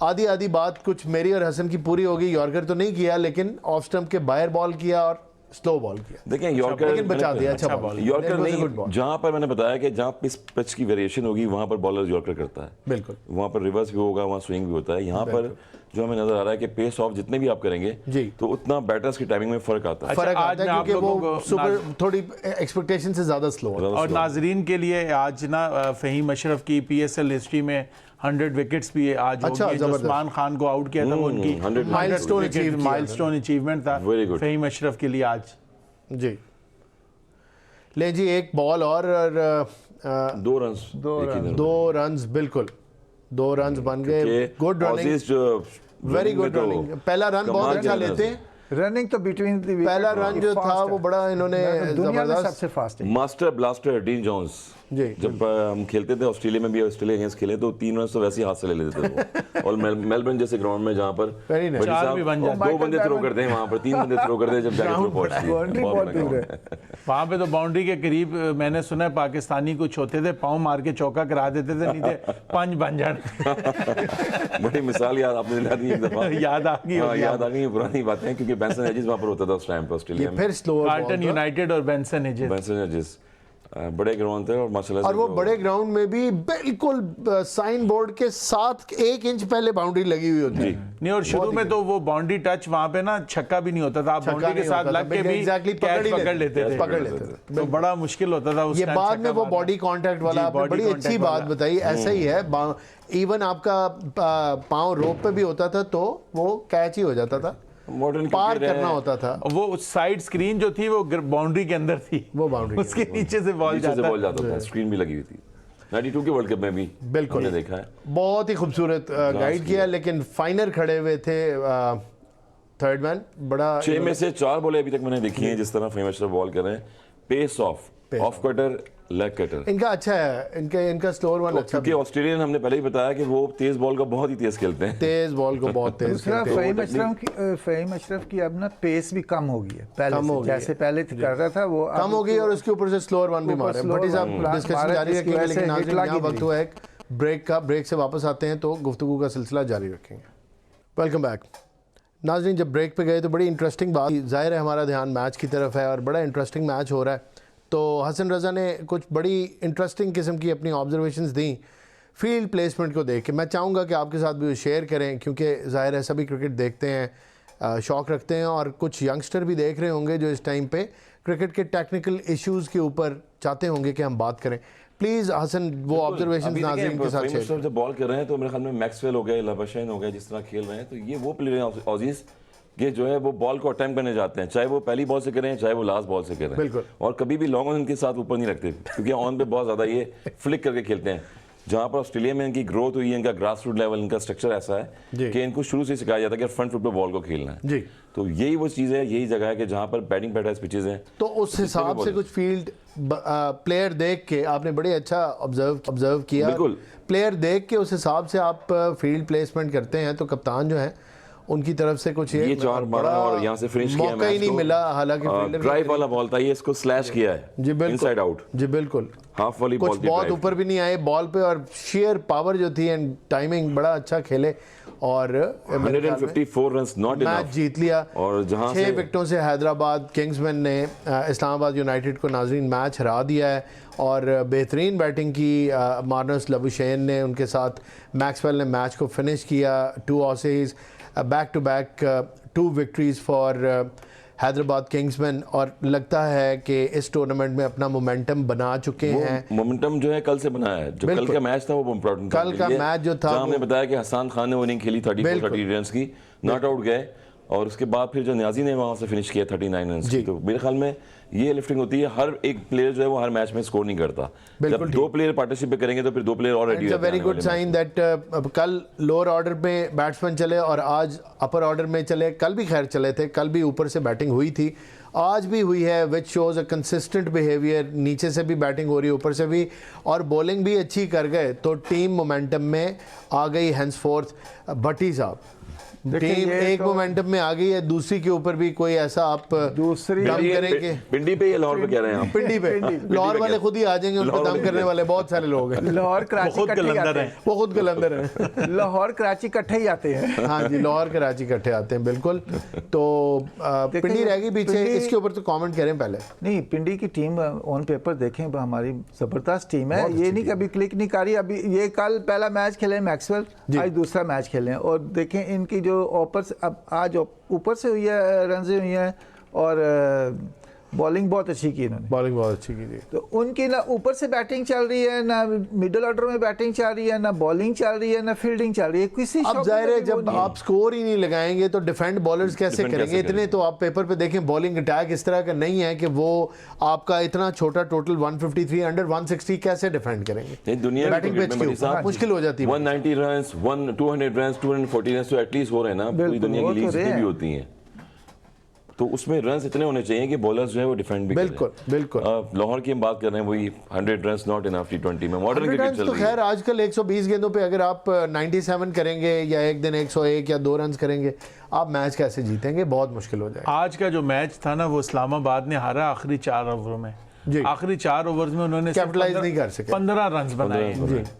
आधी आधी बात कुछ मेरी और हसन की पूरी हो गई। यॉर्कर तो नहीं किया, लेकिन ऑफ स्टंप के बाहर बॉल किया और स्लो बॉल किया। देखें यॉर्कर लेकिन बचा दिया, अच्छा बॉल। यॉर्कर नहीं, जहां पर मैंने बताया कि जहां पिच की वेरिएशन होगी वहां पर बॉलर यॉर्कर करता है, बिल्कुल। वहां पर रिवर्स भी होगा, वहां स्विंग भी होता है। यहाँ पर जो हमें नजर आ रहा है कि पेस ऑफ जितने भी आप करेंगे जी, तो उतना बैटर्स की टाइमिंग में फर्क आता है। फर्क आता है क्योंकि वो सुपर थोड़ी एक्सपेक्टेशन से ज्यादा स्लो है। और नाजरीन के लिए आज ना फहीम अशरफ की PSL हिस्ट्री में 100 विकेट्स भी आज अच्छा, होगी। जो उस्मान खान को आउट किया था वो उनकी 100 माइलस्टोन अचीवमेंट था फहीम अशरफ के लिए आज। जी ले जी, एक बॉल और 2 रन्स, बिल्कुल 2 रन्स बन गए। Good running, very good running. पहला रन बहुत अच्छा लेते हैं। रनिंग तो बिटवीन पहला रन जो था वो बड़ा इन्होंने दुनिया में सबसे फास्ट है। मास्टर ब्लास्टर डीन जोन्स जी, जब हम खेलते थे ऑस्ट्रेलिया में भी, ऑस्ट्रेलिया अगेंस्ट खेले तो 3 रन तो वैसे ही हाथ से ले लेते थे वो। और मेलबर्न जैसे ग्राउंड में जहाँ पर Very nice. 4 भी बन जाते, 2 बंदे थ्रो करते हैं, वहाँ पर 3 बंदे थ्रो करते हैं जब जाके थ्रो पहुंचती है। वहाँ पे तो बाउंड्री के करीब मैंने सुना है पाकिस्तानी कुछ होते थे, पाँव मार के चौका करा देते थे, नहीं थे पंच बन जाने। बड़ी मिसाल याद आपने दिला दी एक दफा। याद आ गई, याद आ गई पुरानी बातें, क्योंकि बेंसन एजिस वहाँ पर होता था उस टाइम पर ऑस्ट्रेलिया में। फिर स्लोअर कार्टन यूनाइटेड और बेंसन एजिस, बेंसन एजिस बड़े ग्राउंड थे और माशाल्लाह और वो बड़े ग्राउंड में भी बिल्कुल साइन बोर्ड के साथ 1 इंच पहले बाउंड्री लगी हुई होती है। नहीं, और शुरू में तो वो बाउंड्री टच वहाँ पे ना छक्का भी नहीं होता था, आप बाउंड्री के साथ लग के भी कैच पकड़ लेते थे, तो बड़ा मुश्किल होता था उस ये टाइम बाद में छक्का वो मारना। बॉडी कांटेक्ट वाला जी, आपने body बड़ी अच्छी contact बात वाला। बताई। ऐसा ही है, इवन आपका पाँव रोप पे भी होता था तो वो कैच ही हो जाता था, मॉडर्न पार करना होता था। वो साइड स्क्रीन जो थी वो बाउंड्री के अंदर थी, वो बाउंड्री उसके नीचे से बॉल जाता था, स्क्रीन भी लगी हुई थी। 92 के वर्ल्ड कप में भी बिल्कुल हमने देखा है। बहुत ही खूबसूरत गाइड किया, लेकिन फाइनल खड़े हुए थे थर्ड मैन। बड़ा 6 में से 4 बॉलें अभी तक मैंने देखी हैं जिस तरह फहीम अशरफ बॉल कर रहे हैं, pace off cutter, leg cutter इनका अच्छा है, इनका स्लोअर वन अच्छा। क्योंकि ऑस्ट्रेलियन हमने पहले ही बताया कि वो तेज बॉल का बहुत ही तेज खेलते हैं, तेज बॉल को बहुत तेज दूसरा खेलते हैं। फहीम अशरफ की अब ना पेस भी कम हो गई है, पहले कम हो से गई जैसे पहले कर रहा था वो कम हो गई, और उसके ऊपर से स्लोअर वन भी मारे। भट्टी साहब डिस्कशन जारी रखेंगे, लेकिन नाज़रीन यहाँ वक्त हुआ है ब्रेक का। ब्रेक से वापस आते हैं तो गुफ्तगू का सिलसिला जारी रखेंगे। वेलकम बैक नाज़रीन। जब ब्रेक पे गए तो बड़ी इंटरेस्टिंग बात, ज़ाहिर है हमारा ध्यान मैच की तरफ है और बड़ा इंटरेस्टिंग मैच हो रहा है। तो हसन रज़ा ने कुछ बड़ी इंटरेस्टिंग किस्म की अपनी ऑब्जर्वेशंस दी फील्ड प्लेसमेंट को देख के। मैं चाहूँगा कि आपके साथ भी वो शेयर करें, क्योंकि ज़ाहिर है सभी क्रिकेट देखते हैं, शौक़ रखते हैं, और कुछ यंगस्टर भी देख रहे होंगे जो इस टाइम पे क्रिकेट के टेक्निकल इश्यूज़ के ऊपर चाहते होंगे कि हम बात करें। प्लीज़ हसन वो ऑब्जर्वेशंस नाज़रीन के साथ शेयर। जब बॉल कर रहे हैं तो मेरे ख्याल में मैक्सवेल हो गए, लबशैन हो गए, जिस तरह खेल रहे हैं, तो ये वो प्लेयर हैं ऑजीज़ कि जो है वो बॉल को अटेम्प्ट करने जाते हैं, चाहे वो पहली बॉल से करें चाहे वो लास्ट बॉल से करें, बिल्कुल। और कभी भी लॉन्ग ऑन इनके साथ ऊपर नहीं रखते, क्योंकि ऑन पे बहुत ज़्यादा ये फ्लिक करके खेलते हैं। जहाँ पर ऑस्ट्रेलिया में इनकी ग्रोथ हुई है, इनका ग्रास रूट लेवल, इनका स्ट्रक्चर ऐसा है कि इनको शुरू से सिखाया जाता है कि फ्रंट फुट पे बॉल को खेलना है जी। तो यही वो चीज़ है, यही जगह है कि जहाँ पर बैटिंग पैटर्न पिचेज हैं, तो उस हिसाब से कुछ फील्ड प्लेयर देख के आपने बड़े अच्छा ऑब्जर्व किया। बिल्कुल। प्लेयर देख के उस हिसाब से आप फील्ड प्लेसमेंट करते हैं, तो कप्तान जो है उनकी तरफ से कुछ ये 4 मारा और यहाँ से फिनिश किया, मौका ही नहीं मिला। हालांकि ड्राइव वाला बॉल था, ये इसको स्लैश किया है जी, बिल्कुल इनसाइड आउट, जी बिल्कुल, हाफ वाली कुछ बॉल थी, बहुत ऊपर भी नहीं आए बॉल पे, और शेयर पावर जो थी एंड टाइमिंग बड़ा अच्छा खेले और 154 रन्स नॉट मैच इनफ जीत लिया। और जहां 6 विकेटों से हैदराबाद किंग्समैन ने इस्लामाबाद यूनाइटेड को नाजरीन मैच हरा दिया है, और बेहतरीन बैटिंग की मार्नस लबुशैन ने, उनके साथ मैक्सवेल ने मैच को फिनिश किया। 2 Aussies, back to back 2 victories for Hyderabad Kingsmen, और लगता है कि इस टूर्नामेंट में अपना मोमेंटम बना चुके हैं। मोमेंटम जो है कल से बना है, जो कल का मैच था वो इम्पोर्टेंट था। कल का मैच जो था, हमने बताया कि हसन खान ने इनिंग खेली 30 रन की, नॉट आउट गए, और उसके बाद फिर जो न्याजी ने वहां से फिनिश किया 39 रन की। तो मेरे ख्याल में ये लिफ्टिंग होती है, हर एक प्लेयर जो है वो हर मैच में स्कोर नहीं करता। जब 2 प्लेयर पार्टनरशिप करेंगे तो फिर 2 प्लेयर और ready it's a very good sign that कल लोअर ऑर्डर में बैट्समैन चले और आज अपर ऑर्डर में चले। कल भी खैर चले थे, कल भी ऊपर से बैटिंग हुई थी, आज भी हुई है, which shows a consistent behaviour. नीचे से भी बैटिंग हो रही है, ऊपर से भी, और बॉलिंग भी अच्छी कर गए, तो टीम मोमेंटम में आ गई। हैंसफोर्थ भट्टी साहब, टीम एक मोमेंटम में आ गई है, दूसरी के ऊपर भी कोई ऐसा आप दूसरी दम करेंगे? पिंडी पे या लाहौर पे कह रहे हैं आप? पिंडी पे लाहौर वाले खुद ही आ जाएंगे, उनको दम करने वाले बहुत सारे लोग हैं। लाहौर कराची खुद इकट्ठे ही कलंदर आते हैं। हैं। वो खुद कलंदर हैं। लाहौर कराची इकट्ठे ही आते हैं। हाँ जी, लाहौर कराची इकट्ठे आते हैं, बिल्कुल। तो पिंडी रह गई पीछे, इसके ऊपर तो कमेंट करें पहले। नहीं, पिंडी की टीम ऑन पेपर देखें हमारी जबरदस्त टीम है, ये नहीं कभी क्लिक नहीं कर रही। अभी ये कल पहला मैच खेले मैक्सवेल, आज दूसरा मैच खेले, और देखें इनकी जो ऊपर अब आज ऊपर से हुई है, रन हुई है, और बॉलिंग बहुत अच्छी की इन्होंने। बॉलिंग बहुत अच्छी की थी। तो उनकी ना ऊपर से बैटिंग चल रही है, ना मिडिल ऑर्डर में बैटिंग चल रही है, ना बॉलिंग चल रही है, ना फील्डिंग चल रही है। किसी अब शौक जाहिर में है भी वो जब नहीं आप स्कोर ही नहीं लगाएंगे तो डिफेंड बॉलर्स कैसे डिफेंड करेंगे? कैसे इतने तो आप पेपर पे देखें, बॉलिंग अटैक इस तरह का नहीं है कि वो आपका इतना छोटा टोटल 153 अंडर 160 कैसे डिफेंड करेंगे? नहीं, दुनिया बैटिंग पिच के ऊपर मुश्किल हो जाती है। 190 रन्स, 200 रन्स, 240 रन्स तो एटलीस्ट हो रहे हैं ना, पूरी दुनिया वो की तो लीग्स रहे में भी हैं। होती हैं, तो उसमें रन्स इतने होने चाहिए कि बॉलर्स जो है वो डिफेंड भी बिल्कुल, बिल्कुल। लाहौर की हम बात कर रहे हैं, वही 100 रन्स नॉट इनफ T20 में। मॉडर्न क्रिकेट चल तो रही है। खैर आजकल 120 गेंदों पे अगर आप 97 करेंगे या एक दिन 101 या 2 रन करेंगे, आप मैच कैसे जीतेंगे? बहुत मुश्किल हो जाएगा। आज का जो मैच था ना, वो इस्लामाबाद ने हारा आखिरी 4 ओवर में। जी। आखिरी 4 ओवर्स में उन्होंने सिर्फ कैपिटलाइज नहीं कर सके। 15 रन बनाए,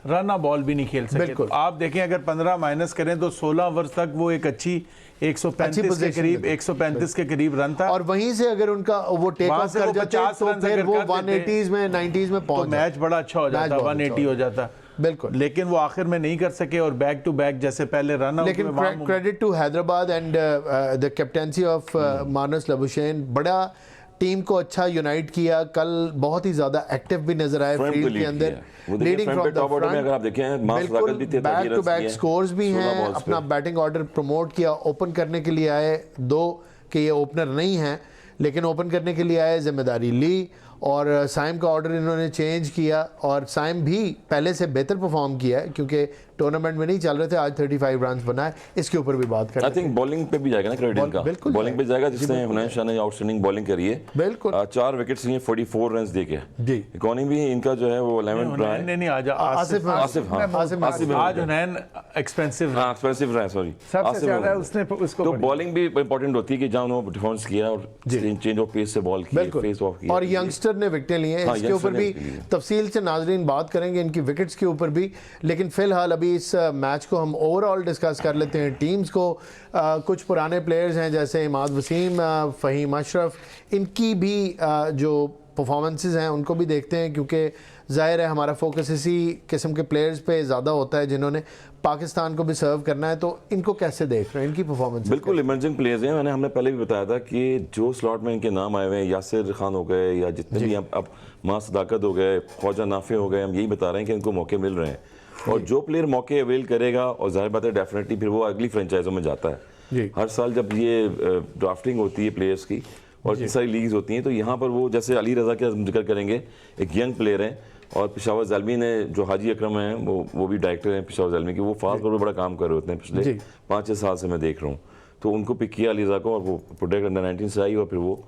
रन बॉल भी नहीं खेल सके। बिल्कुल। तो आप देखें, अगर 15 माइनस करें तो 16 ओवर्स तक वो एक अच्छी 135 के करीब, 135 के करीब रन था। और वहीं से अगर उनका वो टेक वहां ऑफ से कर वो जाते 50 तो रन फिर अगर वो करते 180s में 90s में तो पहुंच मैच बड़ा अच्छा हो जाता, मैच बहुत 180 हो जाता। बिल्कुल। लेकिन वो आखिर में नहीं कर सके, और बैक टू बैक जैसे पहले रन आउट लेकिन credit to Hyderabad and the captaincy of Marnus Labuschagne, बड़ा टीम को अच्छा यूनाइट किया। कल बहुत ही ज्यादा एक्टिव भी नजर आए फ्रंट फील्ड पे के लीड अंदर, किया। वो देखिए, लीडिंग फ्रंट फ्रॉम पे द टॉप ऑर्डर में अगर आप फ्रंट। देखें, मार्क्स बिल्कुल, लागत भी थे, बैक टू बैक स्कोर्स भी 16 हैं। balls अपना पे। बैटिंग ऑर्डर प्रमोट किया, ओपन करने के लिए आए दो कि ये ओपनर नहीं है, लेकिन ओपन करने के लिए आए, जिम्मेदारी ली, और साइम का ऑर्डर इन्होंने चेंज किया, और साइम भी पहले से बेहतर परफॉर्म किया है क्योंकि टूर्नामेंट में नहीं चल रहे थे। आज 35 रन बनाए, इसके ऊपर भी बात आई करें। थिंक बॉलिंग पे भी जाएगा ना क्रेडिट इनका, बिल्कुल बॉलिंग पे जाएगा, जिसने हुनैन शाह ने आउटस्टैंडिंग बॉलिंग करी है। बिल्कुल। 4 विकेट्स लिए 44 रन्स देके जी। इकोनॉमी भी इनका जो है वो 11 रहा है। नहीं, आज आसिफ आसिफ, हाँ, आसिफ आज हुनैन एक्सपेंसिव हाँ, एक्सपेंसिव रहा है, सॉरी। सबसे ज्यादा उसने उसको तो बॉलिंग भी इंपॉर्टेंट होती है कि जहाँ उन्होंने डिफेंस किया और चेंज ऑफ पेस से बॉल की, फेस ऑफ किया, और यंगस्टर ने विकेटें ली हैं। हाँ, इसके ऊपर भी youngster ने लिए। तफसील से नाजरीन बात करेंगे इनकी विकेट्स के ऊपर भी, लेकिन फिलहाल अभी इस मैच को हम ओवरऑल डिस्कस कर लेते हैं। टीम्स को कुछ पुराने प्लेयर्स हैं जैसे इमाद वसीम, फ़हीम अशरफ, इनकी भी जो परफॉर्मेंसेस हैं उनको भी देखते हैं, क्योंकि ज़ाहिर है हमारा फोकस इसी किस्म के प्लेयर्स पे ज़्यादा होता है जिन्होंने पाकिस्तान को भी सर्व करना है। तो इनको कैसे देख रहे हैं, इनकी परफॉर्मेंस? बिल्कुल इमर्जिंग प्लेयर्स हैं। हमने पहले भी बताया था कि जो स्लॉट में इनके नाम आए हुए हैं, यासिर खान हो गए या जितने भी अब मां सदाकत हो गए, ख्वाजा नाफे हो गए, हम यही बता रहे हैं कि इनको मौके मिल रहे हैं, और जो प्लेयर मौके अवेल करेगा, और जाहिर बात है डेफिनेटली फिर वो अगली फ्रेंचाइजों में जाता है। हर साल जब ये ड्राफ्टिंग होती है प्लेयर्स की और इतनी सारी लीग्स होती हैं, तो यहाँ पर वो जैसे अली रज़ा का जिक्र करेंगे, एक यंग प्लेयर हैं, और पेशावर ज़ल्मी ने जो हाजी अकरम हैं वो भी डायरेक्टर हैं पेशावर ज़ल्मी के, वो फास्ट बॉल पर बड़ा काम कर रहे होते हैं पिछले 5-6 साल से मैं देख रहा हूँ। तो उनको पिक किया अली रज़ा को, और वो प्रोटेक्ट अंडर 19 से आई और फिर वो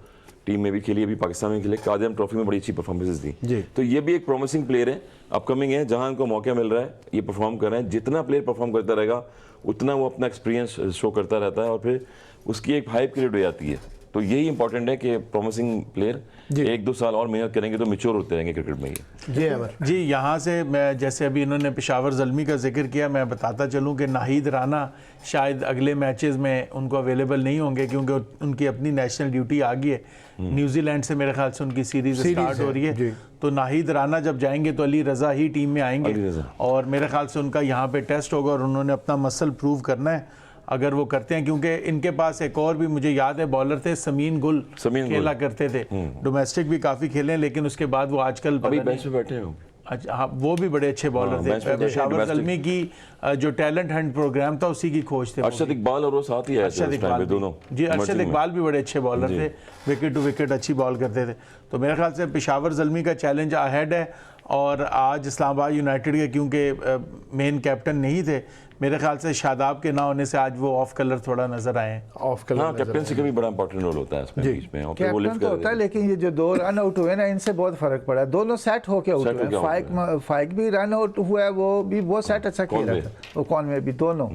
टीम में भी खेली, अभी पाकिस्तान में खेले, कादिम ट्रॉफी में बड़ी अच्छी परफॉर्मेंसेस दी। तो ये भी एक प्रॉमिसिंग प्लेयर है, अपकमिंग है, जहाँ इनको मौका मिल रहा है ये परफॉर्म कर रहे हैं। जितना प्लेयर परफॉर्म करता रहेगा उतना वो अपना एक्सपीरियंस शो करता रहता है, और फिर उसकी एक हाइप क्रिएट हो जाती है। तो यही इंपॉर्टेंट है कि प्रॉमिसिंग प्लेयर 1-2 साल और मेहनत करेंगे तो मैच्योर होते रहेंगे क्रिकेट में ये। जी, यहाँ से मैं जैसे अभी इन्होंने पेशावर ज़ल्मी का जिक्र किया, मैं बताता चलूँ कि नाहिद राना शायद अगले मैचेस में उनको अवेलेबल नहीं होंगे, क्योंकि उनकी अपनी नेशनल ड्यूटी आ गई है। न्यूजीलैंड से मेरे ख्याल से उनकी सीरीज स्टार्ट हो रही है, तो नाहिद राना जब जाएंगे तो अली रज़ा ही टीम में आएंगे, और मेरे ख्याल से उनका यहाँ पे टेस्ट होगा, और उन्होंने अपना मसल प्रूव करना है अगर वो करते हैं, क्योंकि इनके पास एक और भी मुझे याद है बॉलर थे, समीन गुल खेला करते थे, डोमेस्टिक भी काफ़ी खेले, लेकिन उसके बाद वो आजकल अभी बेंच पे बैठे हो। अच्छा, हाँ, वो भी बड़े अच्छे बॉलर थे। पेशावर ज़ल्मी की जो टैलेंट हंट प्रोग्राम था उसी की खोज थे। अरशद इकबाल और वो साथ ही आए थे उस टाइम पे दोनों। जी, अरशद इकबाल भी बड़े अच्छे बॉलर थे, विकेट टू विकेट अच्छी बॉल करते थे। तो मेरे ख्याल से पेशावर ज़ल्मी का चैलेंज अहेड है, और आज इस्लामाबाद यूनाइटेड के क्योंकि मेन कैप्टन नहीं थे, मेरे ख्याल से शादाब के ना होने से आज वो ऑफ कलर थोड़ा नजर आए हैं। ऑफ कलर हाँ, कैप्टनसी का भी बड़ा इंपॉर्टेंट रोल होता है इसमें बीच में, और फिर वो कैप्टन लिफ्ट तो कर होता है, देते हैं। लेकिन ये जो 2 रन आउट हुए ना, इनसे बहुत फर्क पड़ा है। दोनों सेट होके आउट Set हुए होके out हैं। फाइक भी रन आउट हुआ है, वो भी वो सेट अच्छा खेल रहा था, वो कॉनवे भी, दोनों।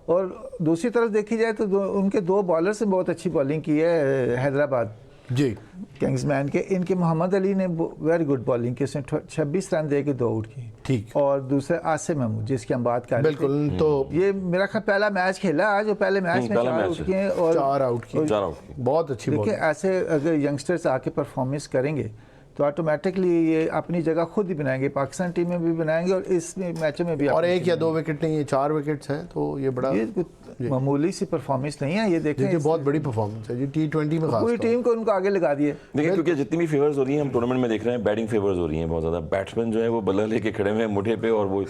और दूसरी तरफ देखी जाए तो उनके 2 बॉलर से बहुत अच्छी बॉलिंग की है हैदराबाद जी। किंग्समैन के। इनके मोहम्मद अली ने वेरी गुड बॉलिंग की, उसने 26 रन दे के 2 आउट की। ठीक। और दूसरे आसिम महमूद, जिसकी हम बात कर रहे थे, बिल्कुल। तो ये मेरा ख्याल पहला मैच खेला आज, और पहले मैच में पहला 4 मैच आउट है। किए और 4 आउट की, 4 आउट बहुत अच्छी देखिए बॉल। ऐसे अगर यंगस्टर्स आके परफॉर्मेंस करेंगे तो ऑटोमेटिकली ये अपनी जगह खुद ही बनाएंगे, पाकिस्तान टीम में भी बनाएंगे और इस मैचों में भी। और अपनी 1 या 2 विकेट नहीं है, 4 विकेट्स हैं, तो ये बड़ा ये कुछ मामूली सी परफॉर्मेंस नहीं है, ये देखें ये बहुत बड़ी परफॉर्मेंस है जी T20 में, पूरी खास टीम को उनको आगे लगा दिए। देखिए, क्योंकि जितनी भी फेवर्स हो रही हैं हम टूर्नामेंट में देख रहे हैं, बैटिंग फेवर्स हो रही हैं बहुत ज़्यादा। बैट्समैन जो है वो बल्ला लेके खड़े हुए हैं मुठे पे, और वो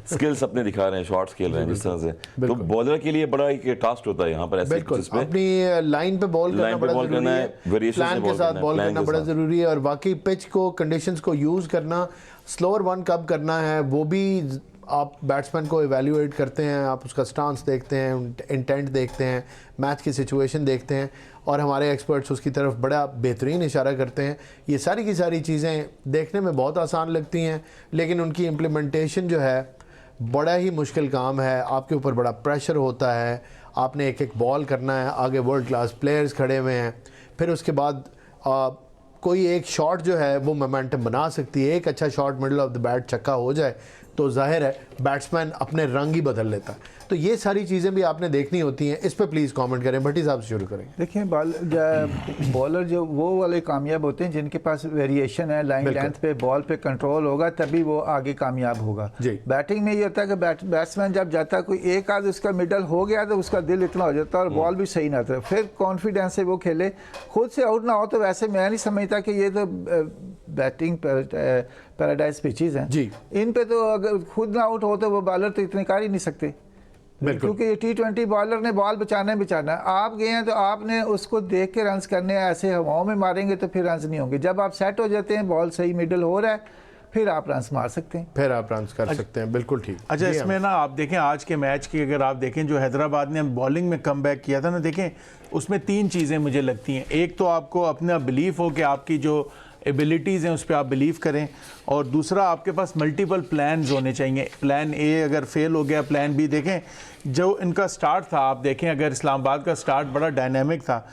स्किल्स अपने दिखा रहे हैं, शॉट्स खेल रहे हैं जिस तरह से, तो बॉलर के लिए बड़ा एक टास्क होता है यहाँ पर ऐसे बिल्कुल। पिचेस पे। अपनी लाइन पे बॉल करना लाइन पे बड़ा बॉल जरूरी करना है, है, variations प्लान से के बॉल साथ करना है, बॉल प्लान करना के बड़ा साथ। जरूरी है। और वाकई पिच को, कंडीशंस को यूज़ करना, स्लोअर वन कब करना है वो भी आप बैट्समैन को इवैल्यूएट करते हैं, आप उसका स्टांस देखते हैं, इंटेंट देखते हैं, मैच की सिचुएशन देखते हैं, और हमारे एक्सपर्ट्स उसकी तरफ बड़ा बेहतरीन इशारा करते हैं। ये सारी की सारी चीज़ें देखने में बहुत आसान लगती हैं, लेकिन उनकी इम्प्लीमेंटेशन जो है बड़ा ही मुश्किल काम है। आपके ऊपर बड़ा प्रेशर होता है, आपने एक एक बॉल करना है, आगे वर्ल्ड क्लास प्लेयर्स खड़े हुए हैं, फिर उसके बाद कोई एक शॉट जो है वो मोमेंटम बना सकती है। एक अच्छा shot middle of the bat छक्का हो जाए तो जाहिर है बैट्समैन अपने रंग ही बदल लेता है। तो ये सारी चीज़ें भी आपने देखनी होती हैं। इस पे प्लीज़ कमेंट करें। भट्टी साहब से शुरू करेंगे। देखिए बॉलर जो वो वाले कामयाब होते हैं जिनके पास वेरिएशन है, लाइन लेंथ पे, बॉल पे कंट्रोल होगा, तभी वो आगे कामयाब होगा। जी। बैटिंग में ये होता है कि बैट्समैन जब जाता है, कोई एक आध उसका मिडल हो गया तो उसका दिल इतना हो जाता है और बॉल भी सही ना आता है, फिर कॉन्फिडेंस से वो खेले, खुद से आउट ना हो। तो वैसे मैं नहीं समझता कि ये तो बैटिंग पैराडाइज पिचेस हैं जी। इन पे तो अगर खुद ना आउट हो तो वो बॉलर तो इतने कर ही नहीं सकते, क्योंकि ये T20 बॉलर ने बॉल बचाना है। आप गए हैं तो आपने उसको देख के रन्स करने हैं, ऐसे हवाओं में मारेंगे तो फिर रन्स नहीं होंगे। जब आप सेट हो जाते हैं, बॉल सही मिडल हो रहा है, फिर आप रन्स मार सकते हैं, फिर आप रन्स कर सकते हैं। बिल्कुल ठीक। अच्छा, जी इसमें ना आप देखें आज के मैच की, अगर आप देखें जो हैदराबाद ने बॉलिंग में कमबैक किया था ना, देखें उसमें 3 चीज़ें मुझे लगती हैं। एक तो आपको अपना बिलीफ हो कि आपकी जो एबिलिटीज़ हैं उस पर आप बिलीव करें, और दूसरा आपके पास मल्टीपल प्लान्स होने चाहिए। प्लान ए अगर फेल हो गया, प्लान बी। देखें जो इनका स्टार्ट था, आप देखें अगर इस्लामाबाद का स्टार्ट बड़ा डायनामिक था।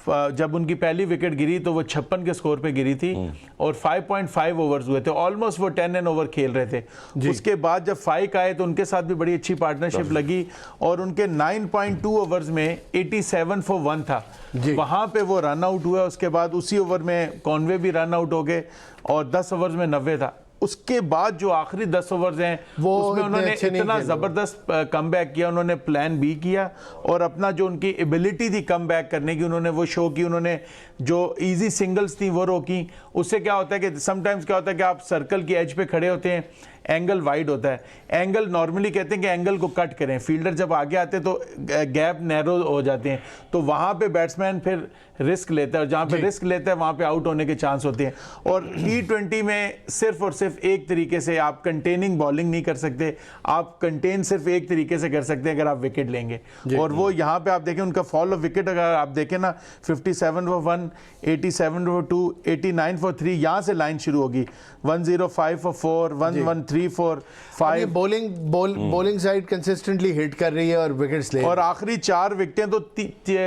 जब उनकी पहली विकेट गिरी तो वो 56 के स्कोर पे गिरी थी और 5.5 ओवर्स हुए थे, ऑलमोस्ट वो 10 एंड ओवर खेल रहे थे। उसके बाद जब फाइक आए तो उनके साथ भी बड़ी अच्छी पार्टनरशिप लगी और उनके 9.2 ओवर्स में 87 फॉर 1 था, वहां पे वो रन आउट हुआ। उसके बाद उसी ओवर में कॉनवे भी रन आउट हो गए और 10 ओवर्स में 90 था। उसके बाद जो आखिरी 10 ओवर्स हैं वो उसमें उन्होंने इतना ज़बरदस्त कमबैक किया, उन्होंने प्लान बी किया और अपना जो उनकी एबिलिटी थी कमबैक करने की उन्होंने वो शो की। उन्होंने जो इजी सिंगल्स थी वो रोकी। उससे क्या होता है कि समटाइम्स क्या होता है कि आप सर्कल की एज पे खड़े होते हैं, एंगल वाइड होता है। एंगल नॉर्मली कहते हैं कि एंगल को कट करें, फील्डर जब आगे आते हैं तो गैप नैरो हो जाते हैं, तो वहाँ पे बैट्समैन फिर रिस्क लेता है और जहाँ पे रिस्क लेता है वहाँ पे आउट होने के चांस होते हैं। और T20 में सिर्फ और सिर्फ एक तरीके से आप कंटेनिंग बॉलिंग नहीं कर सकते, आप कंटेन सिर्फ एक तरीके से कर सकते हैं अगर आप विकेट लेंगे। और वो यहाँ पे आप देखें उनका फॉल ऑफ विकेट अगर आप देखें ना, 57 फॉर 1, 87 फॉर 2, 89 फॉर 3, यहाँ से लाइन शुरू होगी। 105 for 4, 113 for 5। Bowling side consistently hit कर रही है और विकेट्स ले, और आखिरी 4 विकेटें तो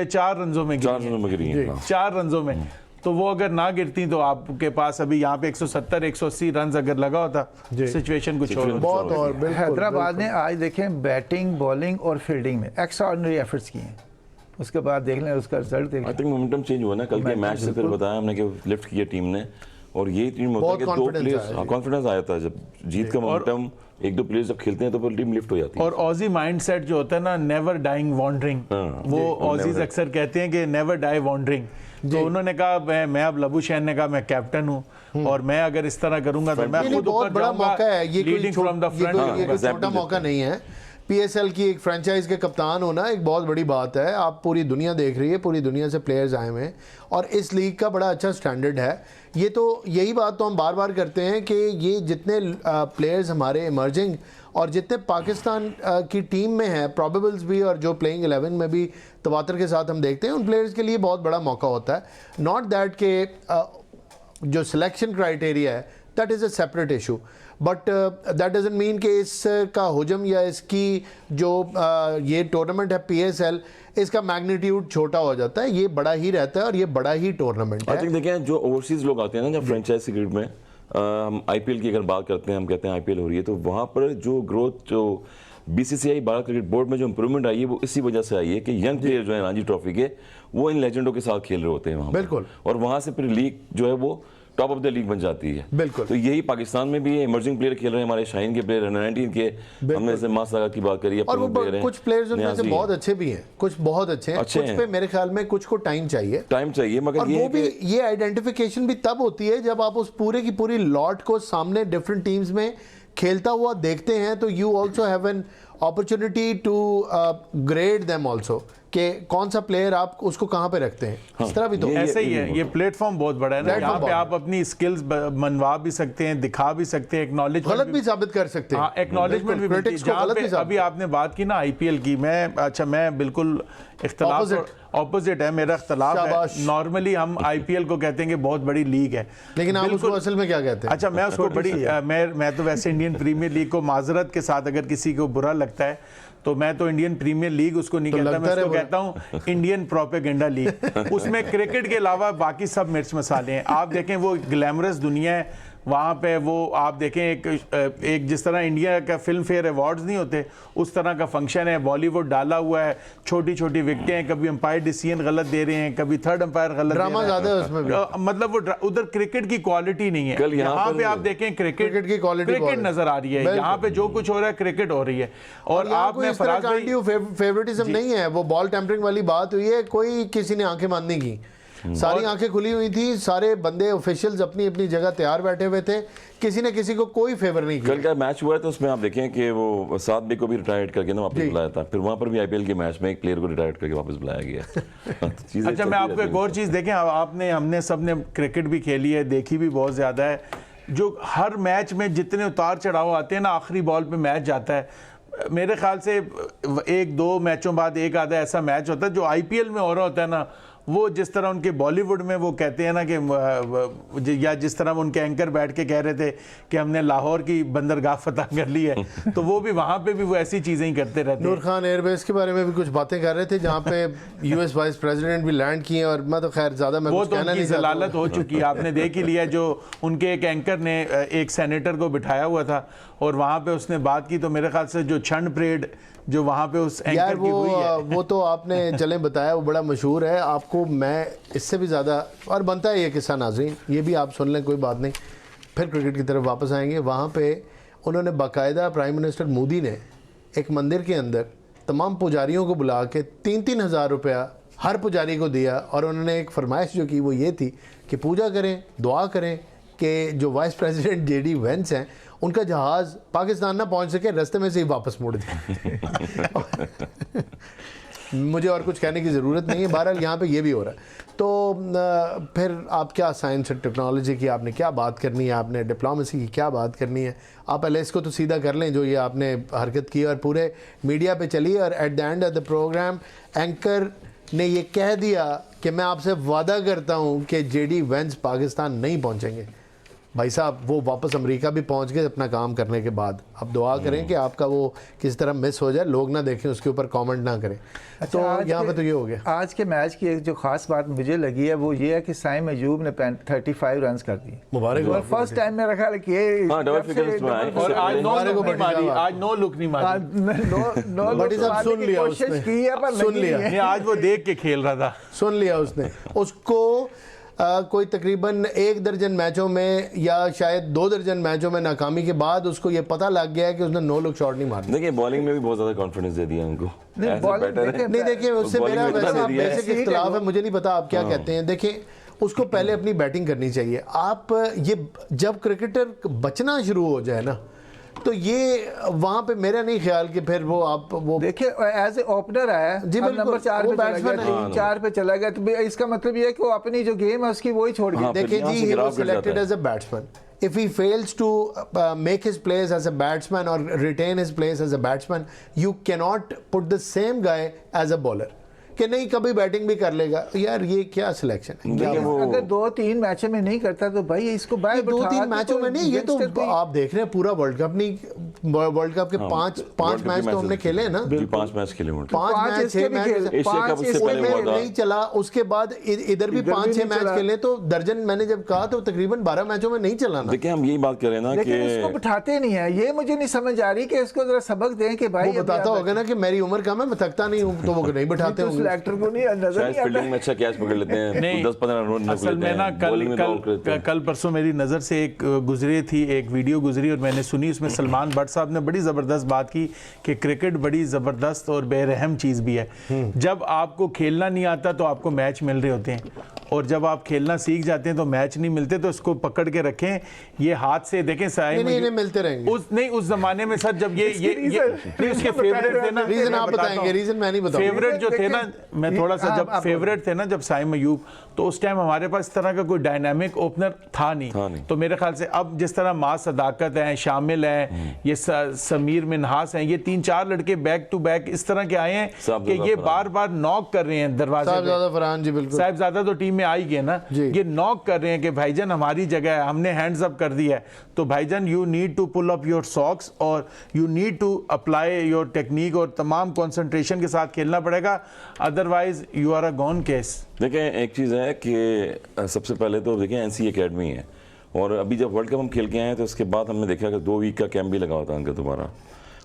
4 रनों में गिरी हैं। 4 रनों में, तो वो अगर ना गिरती तो आपके पास अभी यहाँ पे 170-180 रन अगर लगा होता, सिचुएशन कुछ और बहुत। और हैदराबाद ने आज देखें बैटिंग, बॉलिंग और फील्डिंग में एक्स्ट्राऑर्डिनरी एफर्ट्स किए हैं। उसके बाद देख लें उसका रिजल्ट देख लें। आई थिंक मोमेंटम चेंज हुआ ना कल के मैच से, फिर बताया हमने कि लिफ्ट किया टीम ने, और ये टीम होता है कि 2 प्लेयर्स कॉन्फिडेंस आया था। जब जीत का मोमेंटम 1-2 प्लेयर्स जब खेलते हैं तो फिर टीम लिफ्ट हो जाती है। और ऑजी माइंडसेट जो होता है ना, नेवर डाइंग वॉन्डरिंग, वो ऑजीज अक्सर कहते हैं कि नेवर डाई वॉन्डरिंग। तो उन्होंने कहा मैं अब लबुशैन ने कहा मैं कैप्टन हूँ और मैं अगर इस तरह करूंगा तो मैं खुद बहुत बड़ा मौका है ये, लीडिंग फ्रॉम द फ्रंट। ये कोई छोटा मौका नहीं है। PSL की एक फ्रेंचाइज के कप्तान होना एक बहुत बड़ी बात है। आप पूरी दुनिया देख रही है, पूरी दुनिया से प्लेयर्स आए हुए हैं और इस लीग का बड़ा अच्छा स्टैंडर्ड है। ये तो यही बात तो हम बार बार करते हैं कि ये जितने प्लेयर्स हमारे इमर्जिंग और जितने पाकिस्तान की टीम में है प्रॉबेबल्स भी और जो प्लेइंग 11 में भी तवातर के साथ हम देखते हैं, उन प्लेयर्स के लिए बहुत बड़ा मौका होता है। नॉट दैट के जो सिलेक्शन क्राइटेरिया है that is a separate issue, but that doesn't mean कि इसका हुजम या इसकी जो ये टूर्नामेंट है PSL, इसका मैग्नीट्यूड छोटा हो जाता है। ये बड़ा ही रहता है और ये बड़ा ही टूर्नामेंट है। आई थिंक देखें जो ओवरसीज लोग आते हैं ना, जब फ्रेंचाइजी क्रिकेट में हम IPL की अगर बात करते हैं, हम कहते हैं IPL हो रही है, तो वहाँ पर जो ग्रोथ जो BCCI भारत क्रिकेट बोर्ड में जो इंप्रूवमेंट आई है वो इसी वजह से आई है कि यंग प्लेयर जो है रणजी ट्रॉफी के, वो इन लेजेंडों के साथ खेल रहे होते हैं वहाँ पर। बिल्कुल। और वहाँ से फिर लीग जो है वो टॉप ऑफ द लीग बन जाती है। बिल्कुल। तो यही पाकिस्तान में भी इमर्जिंग प्लेयर खेल रहे हैं, हमारे शाहीन के प्लेयर, 19 के, हमने जैसे मासागा की बात करी, और वो कुछ प्लेयर्स उनमें से बहुत अच्छे भी हैं, कुछ बहुत अच्छे हैं, कुछ पे मेरे ख्याल में कुछ को टाइम चाहिए, मगर और वो भी ये आइडेंटिफिकेशन भी तब होती है जब आप उस पूरे की पूरी लॉट को सामने डिफरेंट टीम्स में खेलता हुआ देखते हैं, तो you also have an opportunity to grade them also कि कौन सा प्लेयर आप उसको कहाँ पे रखते हैं। हाँ, इस तरह भी तो ऐसे ही है, ये प्लेटफॉर्म बहुत बड़ा है ना, यहाँ पे आप अपनी स्किल्स मनवा भी सकते हैं, दिखा भी सकते हैं, एक्नॉलेजमेंट गलत भी साबित कर सकते हैं। हाँ, एक्नॉलेजमेंट भी मिलती है। जहाँ पे अभी आपने बात की ना IPL की, मैं बिल्कुल इख्तलाफ ऑपोजिट है, मेरा इख्तलाफ है। नॉर्मली हम IPL को कहते हैं कि बहुत बड़ी लीग है, लेकिन आप उसको असल में क्या कहते हैं? अच्छा, मैं उसको बड़ी मैं तो वैसे इंडियन प्रीमियर लीग को, माजरत के साथ अगर किसी को बुरा लगता है तो मैं तो इंडियन प्रीमियर लीग उसको नहीं कहता, मैं उसको कहता हूँ इंडियन प्रोपेगेंडा लीग। उसमें क्रिकेट के अलावा बाकी सब मिर्च मसाले हैं। आप देखें वो ग्लैमरस दुनिया है वहाँ पे, वो आप देखें एक जिस तरह इंडिया का फिल्म फेयर अवार्ड्स नहीं होते उस तरह का फंक्शन है, बॉलीवुड डाला हुआ है, छोटी छोटी विकेटें हैं, कभी अंपायर डिसीजन गलत दे रहे हैं, कभी थर्ड अंपायर गलत ड्रामा ज़्यादा है उसमें भी। मतलब वो उधर क्रिकेट की क्वालिटी नहीं है। यहाँ पे आप देखें क्रिकेट की क्वालिटी क्रिकेट नजर आ रही है, यहाँ पे जो कुछ हो रहा है क्रिकेट हो रही है। और आप में फेवरेटिज्म नहीं है, वो बॉल टेम्परिंग वाली बात हुई है, कोई किसी ने आंखें बंद नहीं की, सारी आंखें खुली हुई थी, सारे बंदे ऑफिशियल्स अपनी अपनी जगह तैयार बैठे हुए थे, किसी ने किसी को कोई फेवर नहीं किया। कल का मैच हुआ है तो उसमें आप देखें कि वो 7 बी को भी रिटायर्ड करके ना वापस बुलाया था, फिर वहां पर भी IPL के मैच में एक प्लेयर को रिटायर्ड करके वापस बुलाया गया। अच्छा, मैं आपको एक और चीज़ देखें, हमने सबने क्रिकेट भी खेली है, देखी भी बहुत ज़्यादा है, जो हर मैच में जितने उतार चढ़ाव आते हैं ना, आखिरी बॉल पे मैच जाता है, मेरे ख्याल से 1-2 मैचों बाद एक आधा ऐसा मैच होता है जो IPL में हो रहा होता है ना, वो जिस तरह उनके बॉलीवुड में वो कहते हैं ना कि, या जिस तरह उनके एंकर बैठ के कह रहे थे कि हमने लाहौर की बंदरगाह फतह कर ली है, तो वो भी वहाँ पे भी वो ऐसी चीज़ें ही करते रहते हैं। नूर खान एयरबेस के बारे में भी कुछ बातें कर रहे थे, जहाँ पे US वाइस प्रेसिडेंट भी लैंड किए, और मैं तो खैर ज़्यादा मैं वो तो उनकी जलालत हो चुकी है, आपने देख ही लिया। जो उनके एक एंकर ने एक सेनेटर को बिठाया हुआ था और वहाँ पे उसने बात की, तो मेरे ख्याल से जो छंड परेड जो वहाँ पे उस एंकर की हुई है, वो तो आपने चले बताया, वो बड़ा मशहूर है। आपको मैं इससे भी ज़्यादा, और बनता है ये किस्सा नाज़रीन, ये भी आप सुन लें, कोई बात नहीं, फिर क्रिकेट की तरफ वापस आएंगे। वहाँ पे उन्होंने बाकायदा प्राइम मिनिस्टर मोदी ने एक मंदिर के अंदर तमाम पुजारियों को बुला के 3-3 हज़ार रुपया हर पुजारी को दिया, और उन्होंने एक फरमाइश जो की वो ये थी कि पूजा करें, दुआ करें कि जो वाइस प्रेसिडेंट JD वेंस हैं उनका जहाज़ पाकिस्तान ना पहुंच सके, रास्ते में से ही वापस मुड़ जाए। मुझे और कुछ कहने की ज़रूरत नहीं है। बहरहाल यहाँ पे ये भी हो रहा है। तो फिर आप क्या साइंस और टेक्नोलॉजी की आपने क्या बात करनी है, आपने डिप्लोमेसी की क्या बात करनी है, आप पहले इसको तो सीधा कर लें जो ये आपने हरकत की और पूरे मीडिया पे चली, और at the end of the programme anchor ने ये कह दिया कि मैं आपसे वादा करता हूँ कि JD वेंस पाकिस्तान नहीं पहुँचेंगे। भाई साहब, वो वापस अमेरिका भी पहुंच गए अपना काम करने के बाद। अब दुआ करें कि आपका वो किसी तरह मिस हो जाए, लोग ना देखें, उसके ऊपर कमेंट ना करें। अच्छा, तो यहाँ पे तो ये हो गया। आज के मैच की एक जो खास बात मुझे लगी है वो ये है कि साइम अयूब ने 35 रन कर दिए। मुबारक हो। फर्स्ट टाइम मेरा ख्याल है कि ये डबल फिगर्स में आए, और आज नो लुक नहीं मारी। बड़ी साहब सुन लिया कोशिश उसने, की है पर सुन लिया। नहीं, आज वो देख के खेल रहा था, सुन लिया उसने। उसको कोई तकरीबन 1 दर्जन मैचों में या शायद 2 दर्जन मैचों में नाकामी के बाद उसको ये पता लग गया है कि उसने नो लुक शॉट नहीं मारना। देखिए बॉलिंग में भी बहुत ज्यादा कॉन्फिडेंस दे दिया उनको। नहीं देखिए, उससे मेरा वैसे बेसिक इख्तिलाफ है, मुझे नहीं पता आप क्या कहते हैं। देखिए, उसको पहले अपनी बैटिंग करनी चाहिए। आप ये जब क्रिकेटर बचना शुरू हो जाए ना, तो ये वहां पे मेरा नहीं ख्याल कि फिर वो देखिए एज ए ओपनर आया जी, नंबर 4 पे बैट्समैन 4 पे चला गया, तो इसका मतलब ये है कि वो अपनी जो गेम है उसकी वही छोड़ गया। देखिए जी, he was selected as a batsman. if he fails to make his place as a batsman or retain his place as a batsman, you cannot put the same guy as a bowler कि नहीं कभी batting भी कर लेगा। यार ये क्या selection है? देखिए वो अगर 2-3 मैचों में नहीं करता तो भाई इसको बाहर बिठा, 2-3 मैचों में नहीं, ये तो आप देख रहे हैं पूरा वर्ल्ड कप नहीं, वर्ल्ड कप के पांच मैच तो हमने खेले हैं ना जी, 5 मैच खेले हैं। 5 मैच 6 मैच एशिया कप उससे पहले हुआ था, नहीं चला, उसके बाद इधर भी 5-6 मैच खेले, तो दर्जन मैंने जब कहा तो तकरीबन 12 मैचों में नहीं चला ना। देखिए हम यही बात कर रहे हैं ना लेकिन इसको कि बिठाते नहीं है, ये मुझे नहीं समझ आ रही कि इसको जरा सबक दें कि भाई वो बताता होगा ना कि मेरी उम्र कम है, मैं थकता नहीं हूँ, तो वो नहीं बिठाते होंगे। सिलेक्टर को नहीं नजर शायद नहीं फील्डिंग में अच्छा कैच पकड़ लेते हैं, नहीं, 10-15 रन असल में ना कल परसों मेरी नज़र से एक गुजरी थी, एक वीडियो गुजरी और मैंने सुनी, उसमें सलमान भट्ट साहब ने बड़ी ज़बरदस्त बात की कि क्रिकेट बड़ी ज़बरदस्त और बेरहम चीज़ भी है। जब आपको खेलना नहीं आता तो आपको मैच मिल रहे होते हैं, और जब आप खेलना सीख जाते हैं तो मैच नहीं मिलते, तो इसको पकड़ के रखें, ये हाथ से देखें नहीं मिलते रहेंगे। उस जमाने में सर जब ये उसके फेवरेट थे ना, रीजन आप बताएंगे, रीजन मैं नहीं बताऊंगा। फेवरेट जो थे ना, मैं थोड़ा सा जब फेवरेट थे ना जब साइम अयूब, तो उस टाइम हमारे पास इस तरह का कोई डायनामिक ओपनर था नहीं। तो मेरे ख्याल से अब जिस तरह माँ सदाकत हैं, शामिल हैं, ये समीर मिनहास हैं, ये 3-4 लड़के बैक टू बैक इस तरह के आए हैं कि ये बार बार नॉक कर रहे हैं दरवाजे पे। साहिबजादा फरहान जी, बिल्कुल साहिबजादा तो टीम में आ ही गए ना, ये नॉक कर रहे हैं कि भाईजान हमारी जगह है, हमने हैंड्स अप कर दिया है, तो भाईजान you need to pull up your socks और you need to apply your technique और तमाम कंसंट्रेशन के साथ खेलना पड़ेगा, otherwise you are a gone case. देखें एक चीज़ है कि सबसे पहले तो देखें एनसी एकेडमी है, और अभी जब वर्ल्ड कप हम खेल के आए तो उसके बाद हमने देखा कि 2 वीक का कैंप भी लगा होता है उनका दोबारा,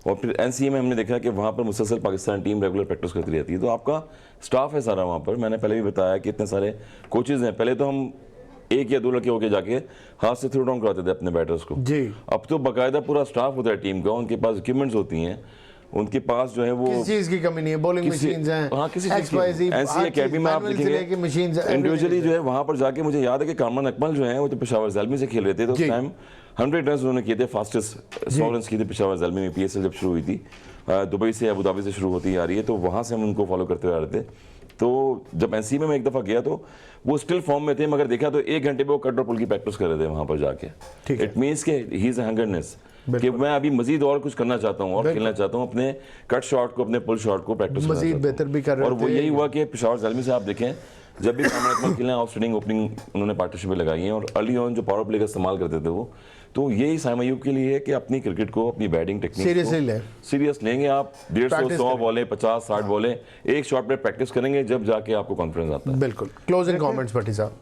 और फिर एनसीए में हमने देखा कि वहाँ पर मुसलसल पाकिस्तान टीम रेगुलर प्रैक्टिस करती रहती है, तो आपका स्टाफ है सारा वहाँ पर। मैंने पहले भी बताया कि इतने सारे कोचेज़ हैं, पहले तो हम 1 या 2 लड़के होके जाके हाथ से थ्रो डाउन कराते थे अपने बैटर्स को जी। अब तो बाकायदा पूरा स्टाफ होता है टीम का, उनके पास इक्विपमेंट्स होती हैं, उनके पास जो है वो किसी चीज की कमी नहीं है, बॉलिंग मशीन्स हैं, हाँ किसी चीज़ की एनसीए एकेडमी में आप देखेंगे इंडिविजुअली जो है वहाँ पर जाके, मुझे याद है कि कामरान अकमल जो है वो तो पेशावर ज़ल्मी से खेल रहे थे, तो उस टाइम 100 रन उन्होंने किए थे, फास्टेस्ट 100 रन किए थे पेशावर ज़ल्मी में, पीएसएल जब शुरू हुई थी, दुबई से अबू धाबी से शुरू होती आ रही है, तो वहाँ से हम उनको फॉलो करते हुए आ रहे थे। तो जब एनसीए में मैं एक दफ़ा गया तो वो स्टिल फॉर्म में थे, मगर देखा तो 1 घंटे पे वो कट और पुल की प्रैक्टिस कर रहे थे वहाँ पर जाके। इट मीन्स के ही इज़ हंगरनेस कि मैं अभी मजीद और कुछ करना चाहता हूँ और खेलना चाहता हूँ, अपने कट शॉट को, अपने पुल शॉट को प्रैक्टिस मजीद बेहतर भी कर रहे थे। और वो यही हुआ कि पेशावर ज़ल्मी से आप देखें, जब भी कामरान अकमल खेले ऑफ स्पिनिंग ओपनिंग उन्होंने पार्टनरशिप लगाई हैं, और अर्ली ऑन जो पावर प्ले का इस्तेमाल करते थे वो, तो यही साइम अयूब के लिए है कि अपनी क्रिकेट को, अपनी बैटिंग टेक्निक सीरियस लेंगे आप, 150-100 बॉलें, 50-60 बॉलें एक शॉट पे प्रैक्टिस करेंगे, जब जाके आपको कॉन्फिडेंस आता है। बिल्कुल। क्लोजिंग कमेंट्स भट्टी साहब।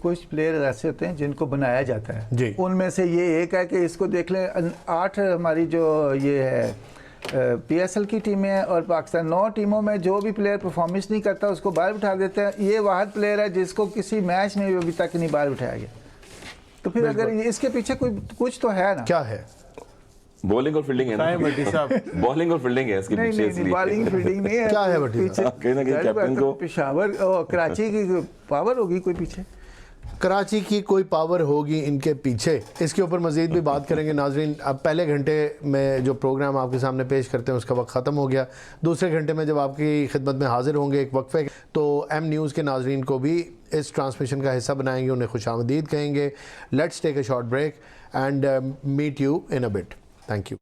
कुछ प्लेयर ऐसे होते हैं जिनको बनाया जाता है जी, उनमें से ये एक है कि इसको देख लें, 8 हमारी जो ये है पीएसएल की टीमें हैं और पाकिस्तान 9 टीमों में जो भी प्लेयर परफॉर्मेंस नहीं करता उसको बाहर बिठा देते हैं। ये वाहिद प्लेयर है जिसको किसी मैच में अभी तक नहीं बाहर बिठाया गया, तो फिर अगर इसके पीछे कुछ तो है ना। क्या है? बॉलिंग और फील्डिंग है ना, बॉलिंग और फील्डिंग है इसके पीछे। नहीं, बॉलिंग फील्डिंग नहीं है। क्या है भट्टी साहब? कहीं ना कहीं कैप्टन को पेशावर कराची की पावर होगी कोई पीछे, कराची की कोई पावर होगी इनके पीछे। इसके ऊपर मज़ीद भी बात करेंगे नाजरीन। अब पहले घंटे में जो प्रोग्राम आपके सामने पेश करते हैं उसका वक्त ख़त्म हो गया, दूसरे घंटे में जब आपकी खिदमत में हाजिर होंगे एक वक्फे, तो एम न्यूज़ के नाजरीन को भी इस ट्रांसमिशन का हिस्सा बनाएंगे, उन्हें खुशामदीद कहेंगे। Let's take a short break and meet you in a bit. Thank you.